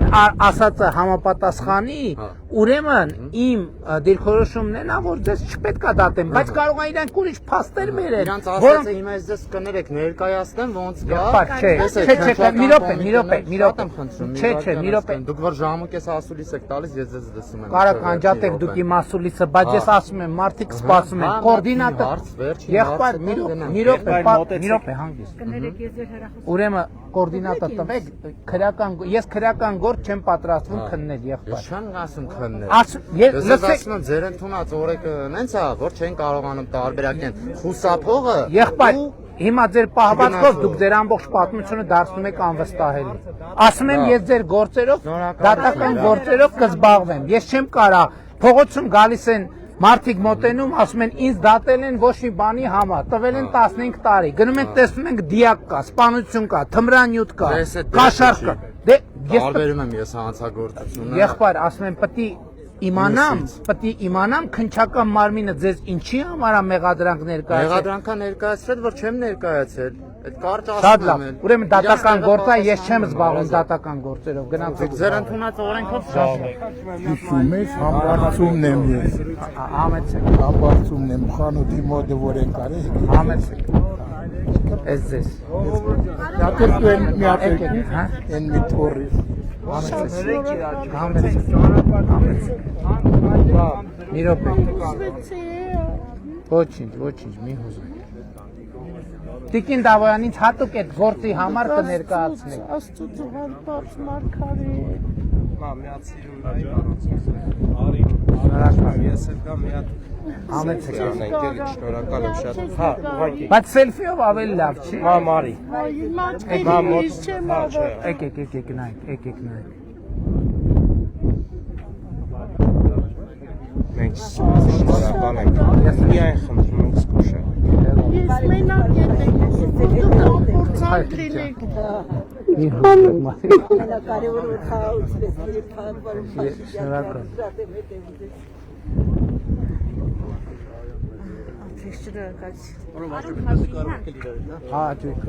ասածը համապատասխանի, ուրեմն իմ դիրքորոշումն են, որ ձեզ չպետք է դատեմ, բայց կարող է իրանք ուրիշ փաստեր բերել։ Իրանց ասածը հիմա ես ձեզ կներեք, ներկայացնեմ ոնց կա։ Մի րոպե։ Դուք որ ժամուկես ասուլիս եք տալիս, ես ձեզ լսում եմ։ Կարող անջատեք դուք իմ ասուլիսը, բայց ես ասում եմ, մարդիկ սպասում են, կոորդինատը։ Եղբայր, մի րոպե, հանգիստ։ Կներեք, ես ձեր հեռախոսը։ Ուրեմն կոորդինատը տվեք, ես քրեական գործ չեմ պատրաստվում քննել, եղբայր։ Ես չեմ ասում քննել։ Ես ասում եմ ձեր ընդունած օրենքը նենց է, որ չեն կարողանում տարբերակեն խուսափողը։ Եղբայր, հիմա ձեր պահվածքով դուք ձեր ամբողջ պատմությունը դարձնում եք անվստահելի։ Ասում եմ, ես ձեր գործերով, դատական գործերով կզբաղվեմ։ Ես չեմ կարող, փողոցում գալիս են մարդիկ մոտենում, ասում են ինձ դատել են ոչ մի բանի համար, տվել են 15 տարի, գնում ենք տեսնում ենք դիակ կա, սպանություն կա, թմրանյութ կա, կաշառք կա։ Տարբերում եմ ես հանցագործությունը։ Եղբայր, ասում եմ պետք է իմանամ, պետք է իմանամ քնչական մարմինը ձեզ ինչի համար է մեղադրանք ներկայացրել։ Մեղադրանքա ներկայացրել, որ չեմ ներկայացել։ Այդ կարճ Շատ ասում լավ։ եմ։ Ուրեմն դատական գործ է, ես չեմ զբաղվում դատական գործերով։ Գնացեք։ Ձեր ընդունած օրենքով շատ լավ։ Հիշում ես համբարձումն եմ ես։ Համեցեք։ Համբարձումն եմ խանութի մոտ որ են կարել։ Համեցեք։ Ես ձեզ։ Դատել մի հատ հա։ են մի թորի։ Համեցեք։ Մի րոպե։ Ոչինչ, մի հուզեք։ Տիկին Դավոյանից հատուկ այդ գործի համար կներկայացնեք։ Աստծո հարբած մարգարի։ Համեցեք։ Շնորհակալ եմ շատ։ Հա, ուղղակի։ Բայց սելֆիով ավելի լավ չի։ Հա, մարի։ Մատկերից չեմ ավար։ Եկեք նայեք։ Մենք շնորհակալ ենք։ Միայն խնդրում ենք զգուշը։ Ես մենակ ետեք դուք ամփորձանք լինեք։ Մի հուզեք մարի։ Կարևորը խաղացրես երբ Շնորհակալ։ Հա, ջույք։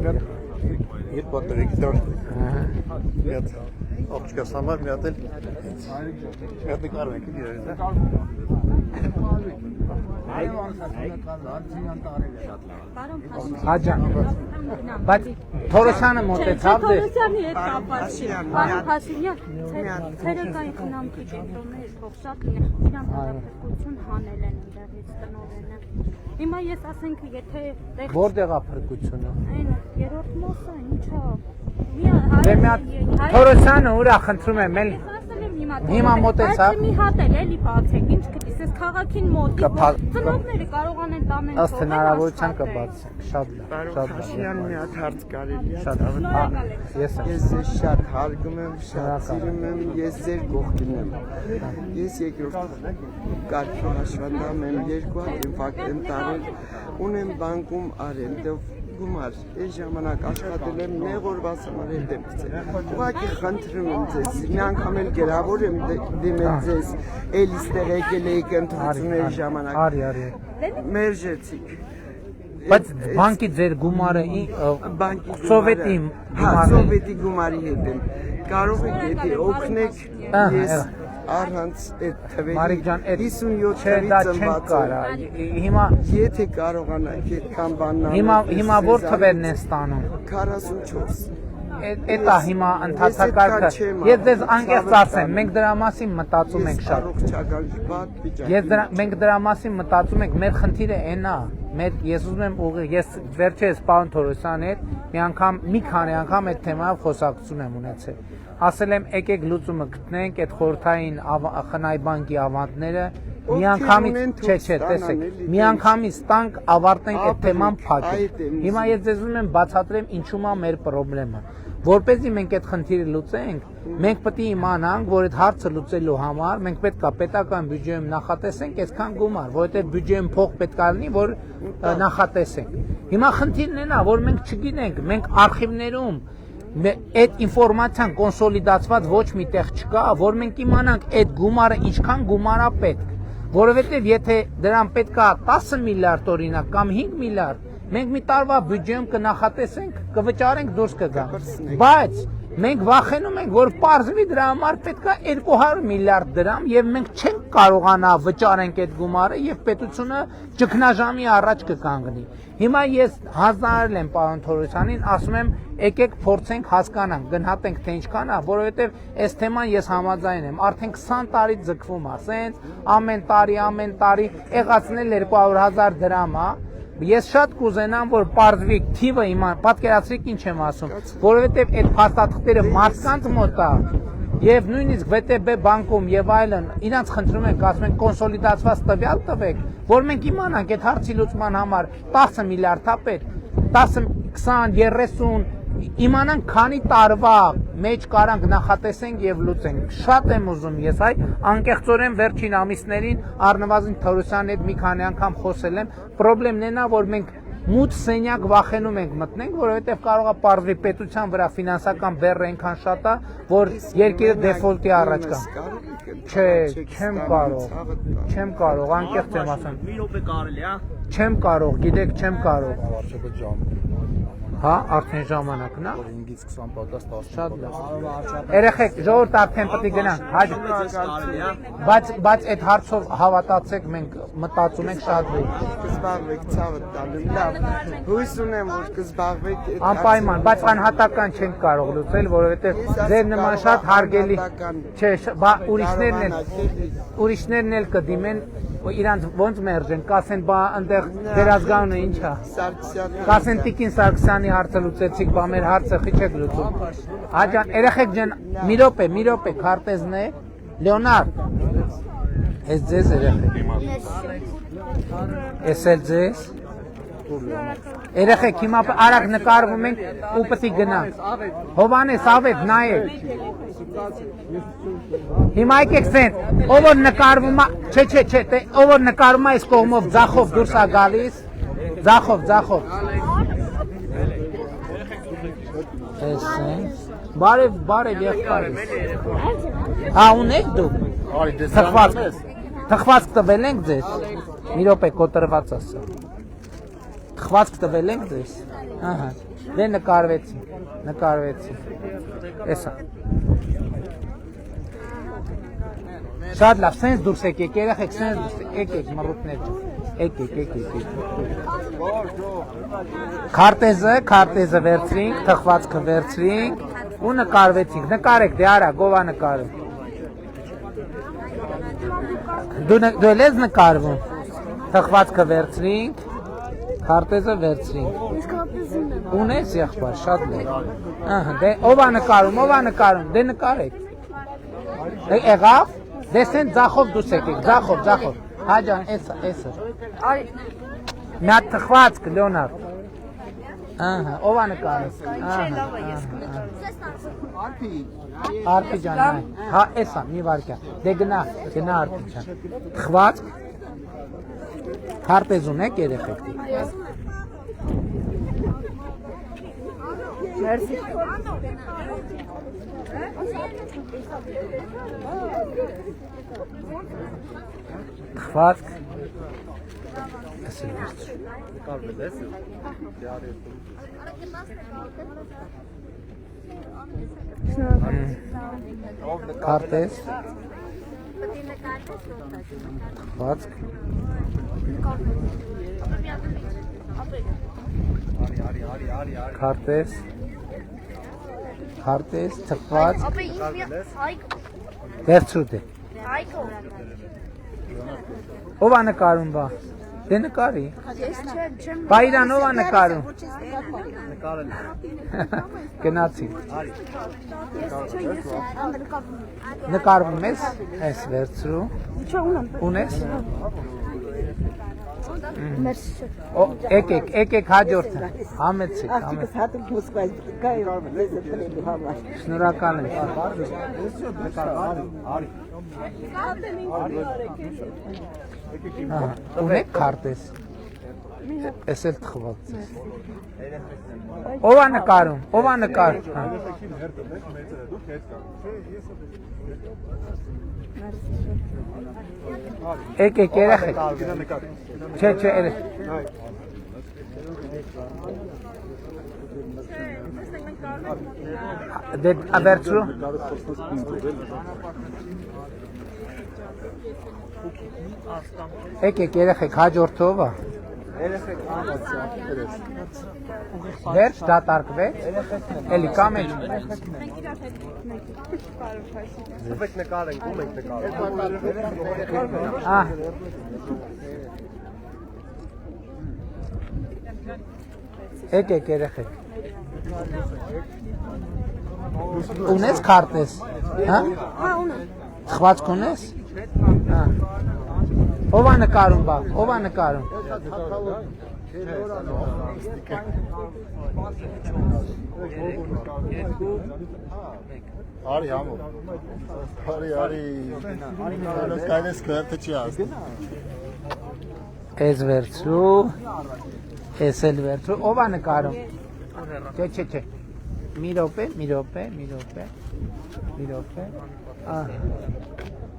Երբ պատրեք դար։ Մի հատ աղջկաս համար մի հատ էլ կարող եք իրար դա։ Հաջան։ Բայց Թորոսյանը մոտեցավ դե։ Թորոսյանի հետ կապված չի։ Պարոն Փաշինյան, ցերեկային խնամքի կենտրոնները թող շատ լինեն։ Իրանք փրկություն հանել են դեռից տնօրենը։ Հիմա ես ասենք եթե Որտեղ է փրկությունը։ այն երրորդ մասը ինչա։ Դե մի հատ Թորոսյանը ուրա խնդրում եմ էլ Հիմա մոտեցավ։ Մի հատ էլի բացեք, ինչ գիտես, այս քաղաքին մոտ։ Ծնողները կարողանեն տանեն։ Ըստ հնարավորության կբացենք։ Շատ լավ, շատ լավ։ Շյան մի հատ հարց կարելի է։ Շատ լավ։ Ես Ես ձեզ շատ հարգում եմ, շատ սիրում եմ, ես ձեր կողքին եմ։ Ես երկրորդ կարգի հաշվանդամ եմ, 2 հատ ինֆարկտ եմ տարել, ունեմ բանկում արել, գումար, այս ժամանակ աշխատել եմ նեղորված համար հետ եմ գցել։ Ուղղակի խնդրում եմ ձեզ, մի անգամ էլ գերավոր եմ դիմել ձեզ, էլ իստեղ եկել եք ընտրությունների ժամանակ։ Արի։ Մերժեցիք։ Բայց բանկի ձեր գումարը սովետի սովետի գումարի հետ եմ։ Կարող եք եթե օգնեք, ես առանց այդ Մարիկ ջան, թվերի 57 չէ, դա չենք կարա։ Հիմա եթե կարողանաք այդքան բանն հիմա որ թվերն են ստանում։ 44 Էտա հիմա ընդհանրակարգը։ Ես ձեզ անկեղծ ասեմ, մենք դրա մասին մտածում ենք շատ։ Մենք դրա մասին մտածում ենք, մեր խնդիրը էն է։ Ես ուզում եմ ուղիղ, ես վերջերս պարոն Թորոսյանի հետ մի քանի անգամ այդ թեմայով խոսակցություն եմ ունեցել։ Ասել եմ եկեք լուծումը գտնենք այդ խորհրդային խնայ բանկի ավանդները միանգամից տեսեք միանգամից տանք ավարտենք այդ թեման փակենք հիմա ես ձեզ ուզում եմ բացատրեմ ինչու է մեր խնդրեմը որպեսզի մենք այդ խնդիրը լուծենք մենք պետք է իմանանք որ այդ հարցը լուծելու համար մենք պետք է պետական բյուջեում նախատեսենք այսքան գումար որովհետև բյուջեում փող պետք է լինի որ նախատեսենք հիմա խնդիրն էն է որ մենք չգիտենք մենք արխիվներում այդ ինֆորմացիան կոնսոլիդացված ոչ մի տեղ չկա, որ մենք իմանանք այդ գումարը ինչքան գումար է պետք, որովհետև եթե դրան պետք է 10 միլիարդ օրինակ կամ 5 միլիարդ, մենք մի տարվա բյուջեում կնախատեսենք, կվճարենք դուրս կգանք, բայց մենք վախենում ենք, որ պարզվի դրա համար պետք է 200 միլիարդ դրամ եւ մենք չենք կարողանա վճարենք այդ գումարը եւ պետությունը ճգնաժամի առաջ կկանգնի։ Հիմա ես հանձնարարել եմ պարոն Թորոսյանին, ասում եմ, եկեք փորձենք հասկանանք, գնահատենք թե ինչքան է, որովհետև այս թեման ես համաձայն եմ, արդեն 20 տարի ձգվում է, սենց ամեն տարի եղածնել 200,000 դրամ է, ես շատ կուզենամ, որ պարզվի թիվը իման, պատկերացրիք ինչ եմ ասում, որովհետև այդ փաստաթղթերը մարդկանց մոտ է, եւ նույնիսկ ՎՏԲ բանկում եւ այլն, իրանց խնդրում ենք, ասում ենք կոնսոլիդացված տվյալ տվեք, որ մենք իմանանք այդ հարցի լուծման համար 10 միլիարդ է պետք, 10, 20, 30 իմանանք քանի տարվա մեջ կարանք նախատեսենք եւ լուծենք։ Շատ եմ ուզում ես անկեղծորեն վերջին ամիսներին առնվազն Թորոսյանի հետ մի քանի անգամ խոսել եմ, խնդրեմն է նա որ մենք մութ սենյակ վախենում ենք մտնենք, որովհետև կարող է պարզվի պետության վրա ֆինանսական բեռը այնքան շատ է, որ երկիրը դեֆոլտի առաջ կա։ Չէ, չեմ կարող, անկեղծ եմ ասում։ Մի րոպե կարելի է, Չեմ կարող, գիտեք, չեմ կարող։ Արժեքը ջամ։ Հա, արդեն ժամանակն է։ 5-ից 20 պակաս 10։ Շատ լավ։ Երեխեք, ժողովուրդ արդեն պետք է գնան։ Բայց այդ հարցով հավատացեք, մենք մտածում ենք շատ լավ։ Կզբաղվեք ցավը տալու, լավ։ Հույս ունեմ, որ կզբաղվեք։ Անպայման, բայց անհատական չենք կարող լուծել, որովհետև ձեր նման շատ հարգելի, չէ, ուրիշներն էլ կդիմեն, իրանց ոնց մերժեն, կասեն, բա այնտեղ դերազգանունը ինչ է։ Կասեն Տիկին Սարգսյանի հարցը լուծեցիք, բա մեր հարցը խի չեք լուծում։ Աջան, երեխեք ջան, մի րոպե, քարտեզն է, Լեոնարդ։ Ես ձեզ երեխեք։ Ես էլ ձեզ։ Երեխեք, հիմա արագ նկարվում ենք ու պետք է գնանք։ Հովանես, ավետ, նայեք։ Հիմա եկեք սենց, ով որ նկարվում է, չէ, ով որ նկարվում է այս կողմով ձախով դուրս է գալիս, ձախով։ Այս սենց, բարև եղբայրս։ Ունեք դուք։ Թխվածք տվել ենք ձեզ։ Մի րոպե կոտրված ասա։ Թխվածք տվել ենք ձեզ։ Ահա։ Դե նկարվեցի։ Էսա։ Շատ լավ, սենց դուրս եկեք, երեխեք, սենց դուրս եկեք, մռութներ եկեք։ Քարտեզը վերցրինք, թխվածքը վերցրինք ու նկարվեցինք, նկարեք, դե արա, գովա նկարում։ Դու էլ ես նկարվում, թխվածքը վերցրինք, քարտեզը վերցրինք։ Ունես եղբայր, շատ լավ։ Դե ով է նկարում, դե նկարեք։ Եղավ։ Դե սեն ձախով դուս եկեք, ձախով։ Հաջան, էսը։ Մի հատ թխվածք, Լեոնարդ։ Ով է նկարում։ Արփի ջան, հա, էսա, մի վարկյա։ Դե գնա Արփի ջան։ Թխվածք։ Քարտեզ ունեք երեխեք։ Մերսի։ Թխվածք։ Քարտեզ։ Թխվածք։ Քարտեզ, թխվածք։ Վերցրու դե։ Ով է նկարում բա։ Դե նկարի։ Բա իրան ով է նկարում։ Գնացի։ Նկարվում ես, այս վերցրու։ Ունես։ Եկեք հաջորդը, համեցիկ։ Շնորհակալ եմ։ Ունեք քարտեզ։ Ես էլ թխված ես։ Ով է նկարում։ Եկեք երեխեք։ Չէ, դե վերցրու։ Եկեք երեխեք, հաջորդով է։ Վերջ դատարկվեց, էլի կամ էլ։ ով եք նկարենք, ում եք նկարում։ Եկեք երեխեք։ Ունես քարտեզ, հա? Հա, ունեմ։ Թխվածք ունես։ Ով է նկարում բա, ով է նկարում։ Արի համո։ Արի։ Այս կայնես քարտը չի ասում։ Էս վերցրու։ Էս էլ վերցրու, ով է նկարում։ Չէ։ Մի րոպե։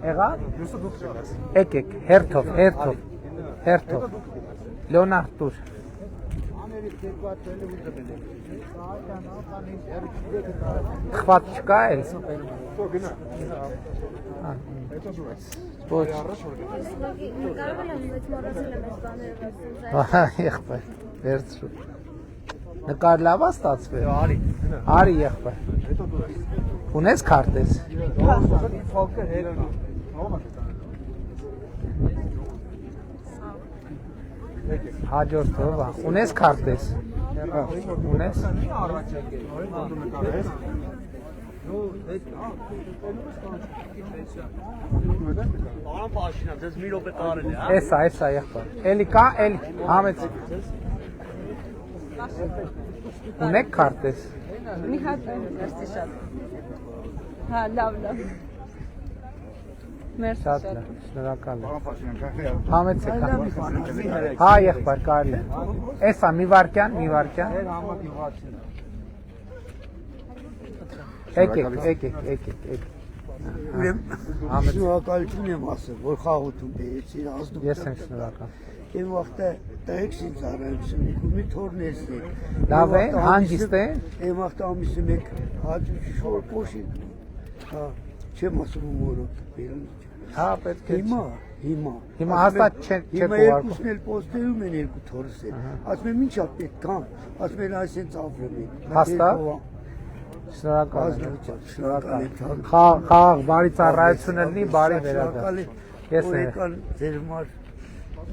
Եղա։ Եկեք, հերթով։ Լեոնարդ դուր։ Թխված չկա էլ։ Ոչ։ Եղբայր, վերցրու։ Նկար լավ է ստացվել։ Արի եղբայր։ Ունես քարտեզ։ Հաջորդ ով է։ Ունես քարտեզ։ Ունես։ Պարոն Փաշինյան, ձեզ մի րոպե կարել է, հա։ Էսա եղբայր։ Էլի կա, էլի համեց։ Ունեք քարտեզ։ Մի հատ մերսի շատ։ Հա, լավ։ Մերսի Շատ շատ։ լավ, շնորհակալ եմ։ Համեցեք։ Հա, եղբայր, կարելի է։ Էսա մի վարքյան։ Եկեք։ Շնորհակալություն եմ ասել, որ խաղություն բերեցին ազդու։ Ես եմ շնորհակալ։ Այն վաղտը տղեկ ինձ ծառայություն եք, ու մի թորն ես եք։ Լավ է, հանգիստ է։ Այն վաղտը ամիսը մեկ հաճու շոր կոշի։ Հա, չեմ ասում որը բերում։ Հա, պետք է։ Հիմա հաստատ չեք Հիմա ուղարկում։ երկուսն էլ պոստերում են երկու թորս են։ Ասում եմ ինչա պետք կամ, ասում են այսենց ավրում են։ Հաստատ։ Շնորհակալ եմ։ Շնորհակալ եմ։ Խաղ բարի ծառայություն լինի, բարի վերադարձ։ Ես եմ։ Ձեր համար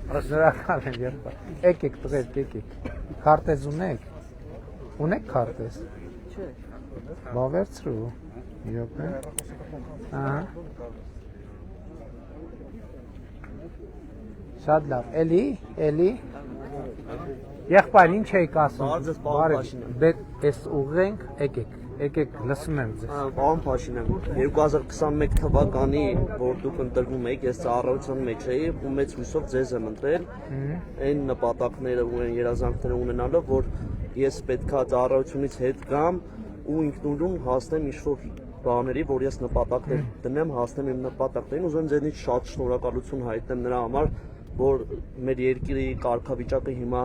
Շնորհակալ եմ եղբայր։ Եկեք տղերք, եկեք։ Քարտեզ ունեք։ Ունեք քարտեզ։ Չէ։ Բա վերցրու։ Յոպե։ Ահա։ Շատ լավ։ Էլի։ Եղբայր, ինչ եք ասում։ Բարի։ Էս ուղենք, եկեք, լսում եմ ձեզ։ Պարոն Փաշինյան, 2021 թվականի, որ դուք ընտրվում եք, ես ծառայության մեջ էի ու մեծ հույսով ձեզ եմ ընտրել, այն նպատակները ու այն երազանքները ունենալով, որ ես պետքա ծառայությունից հետ գամ ու ինքնուրույն հասնեմ ինչ-որ բաների, որ ես նպատակներ դնեմ, հասնեմ իմ նպատակներին, ուզում եմ ձեզնից շատ շնորհակալություն հայտնեմ նրա համար, որ մեր երկրի կարգավիճակը հիմա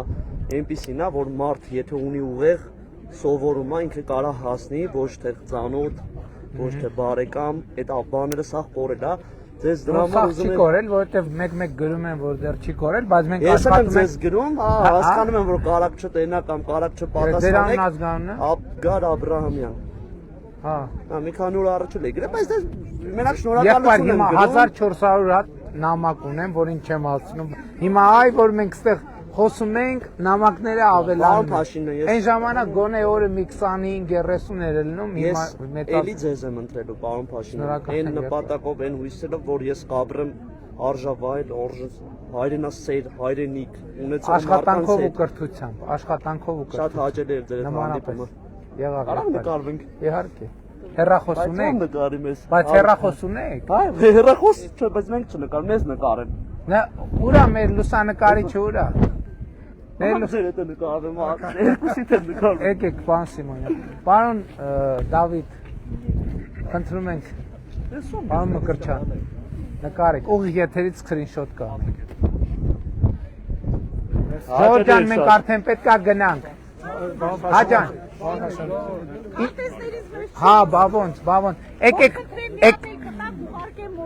այնպիսին է, որ մարդ եթե ունի ուղեղ սովորում է, ինքը կարա հասնի, ոչ թե ծանոթ, ոչ թե բարեկամ, այդ բաները սաղ կորել է, ձեզ դրա համար ուզում եմ կորել, որովհետև մեկ գրում են, որ դեռ չի կորել, բայց մենք ես եմ ձեզ գրում, հասկանում եմ, որ կարակ չտենա կամ կարակ չպատասխանեք, Աբգար Աբրահամյան։ Հա, մի քանի օր առաջ էլ գրել, բայց մենակ շնորհակալություն եմ գրում։ 1400 հատ նամակ ունեմ, որին չեմ հասցնում։ Հիմա որ մենք ստեղ խոսում ենք, նամակները ավելանում են։ Այն ժամանակ գոնե օրը մի 25-30 էր լինում, հիմա մեծ էլի ձեզ եմ ընտրելու, պարոն Փաշինյան։ Այն նպատակով, այն հույսերով, որ ես կապրեմ արժավայել, հայրենասեր, հայրենիք, ունեցող աշխատանքով ու կրթությամբ, Շատ հաճելի էր ձեր հանդիպումը։ Կարա նկարվենք։ Իհարկե։ Հեռախոս ունեք։ Բայց հեռախոս ունեք։ Հեռախոս չէ, բայց մենք չնկարում, մեզ նկարեն։ Ուրա մեր լուսանկարիչը ուրա։ Ձեր հետ նկարում, երկուսիդ են նկարում։ Եկեք, պարոն Սիմոնյան։ Պարոն Դավիթ, խնդրում ենք, պարոն Մկրտչյան, նկարեք, ուղիղ եթերից սկրինշոտ կանենք։ Ժողովրդյան, մենք արդեն պետք է գնանք։ Հաջան։ Հա, բավոնց։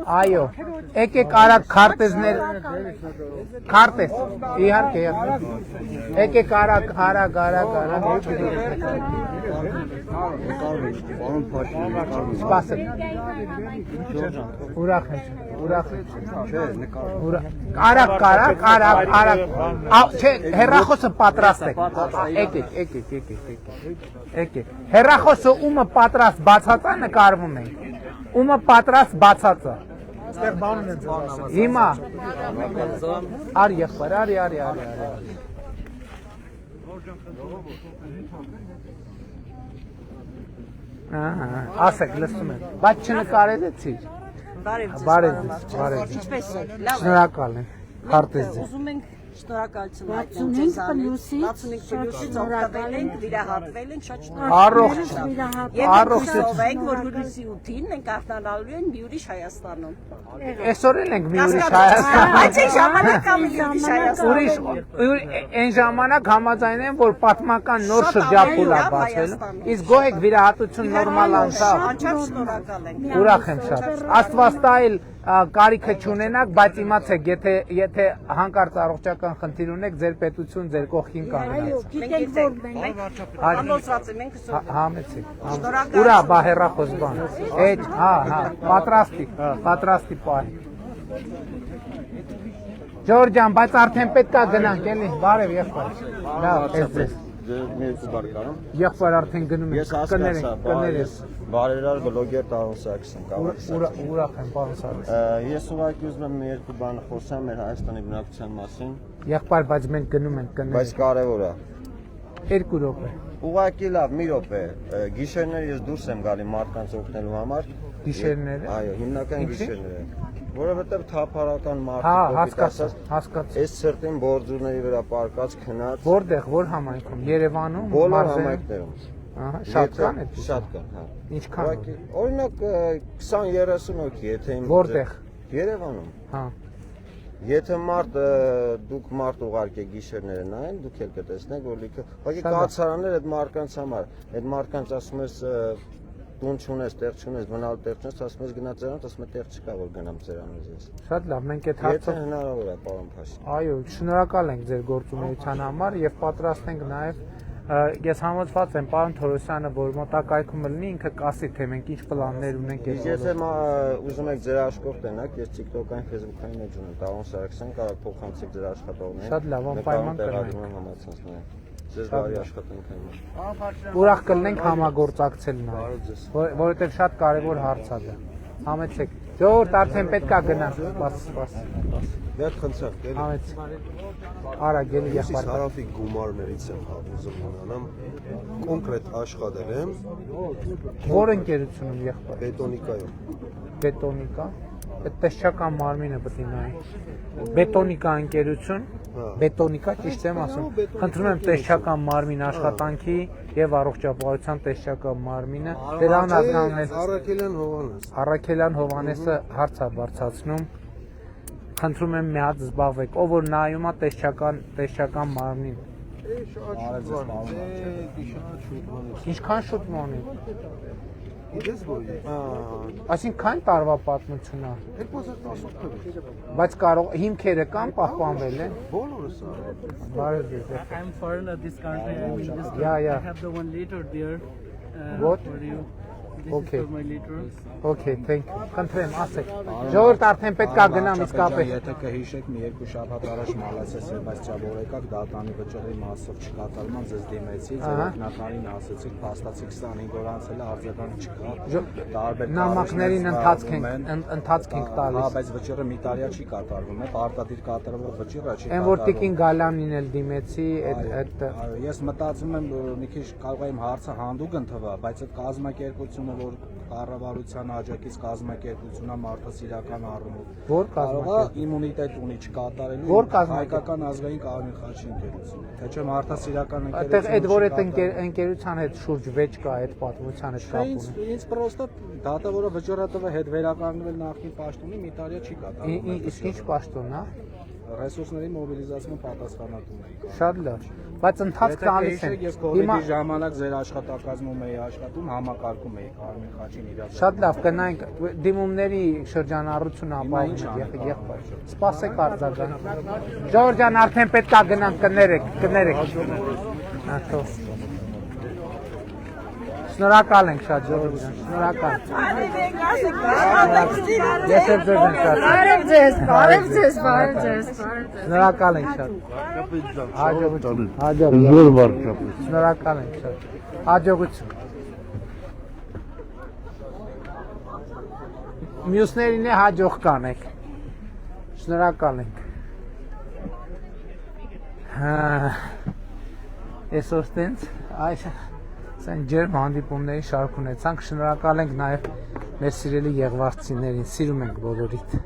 Այո, եկեք արագ քարտեզներ, քարտեզ, իհարկե, եկեք արագ, սպասեք, ուրախ եմ, արագ, չէ, հեռախոսը պատրաստ եք, եկեք, հեռախոսը ումը պատրաստ բացածա նկարվում ենք, ումը պատրաստ բացածա, հիմա, արի եղբայր, արի, ասեք, լսում եմ, բայց չնկարեցիք, բարև ձեզ, շնորհակալ եմ, քարտեզ ձեզ, ուզում ենք Շնորհակալություն հայտնեմ ձեզանից 65 պլյուսից օգտվել ենք, վիրահատվել ենք, շատ շնորհակալ Առողջ ենք, որ հուլիսի 8-ին մենք արթնանալու են մի ուրիշ Հայաստանում։ Այսօր ենք մի ուրիշ Հայաստանում։ Այդ ժամանակ կա մի ուրիշ Հայաստան։ Այն ժամանակ համաձայն են, որ պատմական նոր շրջափուլ է բացվելու։ Իսկ գոհ եք վիրահատություն նորմալ անցավ։ Անչափ շնորհակալ ենք։ Ուրախ եմ շատ։ Աստված տայել կարիքը չունենաք, բայց իմացեք, եթե հանկարծ առողջական խնդիր ունեք, ձեր պետություն ձեր կողքին կանգնած։ Գիտենք որ մենք ամուսնացած ենք Համեցեք։ Ուրա բա հեռախոս բան։ Էջ, պատրաստի պահ։ Ջորջան, բայց արդեն պետք է գնանք, էլի, բարև եղբայր։ Լավ, ես ձեզ։ Մի երկու բառ կարամ։ Եղբայր արդեն գնում Ես կներես։ բարերար բլոգեր Տարոն Սարգսյան կարող։ Ուրախ եմ, պարոն Սարգսյան։ Ես ուղղակի ուզում եմ մի երկու բան խոսամ մեր Հայաստանի բնակչության մասին։ Եղբայր, բայց մենք գնում ենք կներես։ Բայց կարևոր է։ 2 րոպե։ Ուղղակի լավ, մի րոպե։ Գիշերները ես դուրս եմ գալի մարդկանց օգնելու համար։ Գիշերները։ Այո, հիմնական գիշերները։ Որովհետև թափառական Հա, մարդիկ հասկացա։ այս ցրտին բորձուների վրա պարկած քնած։ Որտեղ, որ համայնքում, Երևանում, բոլոր համայնքներում։ Ահա, շատ կան այդ։ Շատ կան, հա։ Ինչքան։ Օրինակ 20-30 հոգի, եթե Որտեղ։ Երևանում։ Հա։ Եթե դուք մարդ ուղարկեք գիշերները նայեն, դուք էլ կտեսնեք, որ լիքը, ուղղակի կացարաններ այդ մարդկանց համար, այդ մարդկանց ասում ես տուն չունես, տեղ չունես, բնալ տեղ չունես, ասում ես գնա ծերանդ, ասում ես տեղ չկա, որ գնամ ծերանից ես։ Շատ լավ, մենք այդ հարցը Եթե հնարավոր է, պարոն Փաշին։ Այո, շնորհակալ ենք ձեր գործունեության համար եւ պատրաստ ենք նաեւ ես համոզված եմ պարոն Թորոսյանը, որ մոտակայքում լինի, ինքը կասի թե մենք ինչ պլաններ ունենք այս Եթե ուզում եք ձեր աշխով տենակ, ես TikTok-ային, Facebook-ային մեջ ունեմ, Տարոն Սարգսյան, կարող փոխանցեք ձեր աշխատողներին։ Շատ լավ, անպայման կնենք։ Ձեզ բարի աշխատանք եմ։ Ուրախ կլինենք համագործակցել նաեւ, որովհետեւ շատ կարեւոր հարց է դա։ Համեցեք։ Ժողովուրդ արդեն պետքա գնանք, սպաս։ Մեր խնդրեմ, գելի։ Համեցեք։ Արա, գելի եղբայր։ Հարավի գումարներից եմ ուզում ունենամ, կոնկրետ աշխատել եմ։ Որ ընկերությունում եղբայր։ Բետոնիկայում։ Բետոնիկա։ Այդ տեսչական մարմինը պետք է նայի։ Բետոնիկա ընկերություն, բետոնիկա ճիշտ եմ ասում։ Խնդրում եմ տեսչական մարմին աշխատանքի եւ առողջապահության տեսչական մարմինը դրան ազգաննել։ Առաքելյան Հովանես։ Առաքելյան Հովանեսը հարց է բարձրացնում։ Խնդրում եմ մի հատ զբաղվեք, ով որ նայում է տեսչական մարմին։ Ինչքան շուտ մոնի։ Իդես գոյի։ Այսինքն տարվա պատմություն է։ 2018 թվականից։ Բայց կարող հիմքերը կան պահպանվել են։ Բոլորս է։ Բարև ձեզ։ I'm foreign at this country. I mean, this Yeah. I have the 1 liter there. What? For you. This Okay. is for my liter. Okay, thank you. Խնդրեմ, ասեք։ Ժողովուրդ արդեն պետք է գնամ իսկապես։ Եթե կհիշեք, մի երկու շաբաթ առաջ Մալասե Սեբաստիան եկաք, դատանի վճռի մասով չկատարման ձեզ դիմեցի, ձեր օգնականին ասեցիք, փաստացիք 25 օր անցել է, արձագանք չկա։ Տարբեր նամակներին ընթացք ենք Հա, տալիս։ բայց վճռը մի տարիա չի կատարվում, է պարտադիր կատարվող վճիռը չի Այն որ Տիկին Գալյանին էլ դիմեցի, այդ Ես մտածում եմ մի քիչ կարող եմ հարցը հանդուգն թվա, բայց այդ կազմակերպությունը որ կառավարության աջակից կազմակերպությունա մարդասիրական առումով որ կարող է իմունիտետ ունի չկատարելու հայկական ազգային կարմիր խաչի ընկերությունը թե չէ մարդասիրական ընկերությունը այդտեղ այդ որ այդ ընկերության հետ շուրջ վեճ կա այդ պատմության հետ կապ ունի ինձ պրոստը դատավորը վճռը տվը հետ վերականգնվել նախին պաշտոնի մի տարի չի կատարվում իսկ ինչ պաշտոն է ռեսուրսների մոբիլիզացման պատասխանատուն էի շատ լավ բայց ընթացք տալիս են ես կոവിഡ്ի ժամանակ ձեր աշխատակազմում էի աշխատում համակարգում էի կարմիր խաչին իրացում շատ լավ կնայենք դիմումների շրջանառությունը ապահովում եղբայր սպասեք արձագանք Ժորժան արդեն պետք է գնանք կներեք աթո Շնորհակալ ենք շատ Ժորժան շնորհակալ Ես էլ ձեզ եմ շատ Բարև ձեզ Շնորհակալ ենք շատ հաջողություն շնորհակալ ենք շատ հաջողություն Մյուսներին է հաջող կանեք շնորհակալ ենք Այսօր տենց այս Սեն ջերմ հանդիպումների շարք ունեցանք շնորհակալ ենք նաև մեր սիրելի եղվարցիներին սիրում ենք բոլորիդ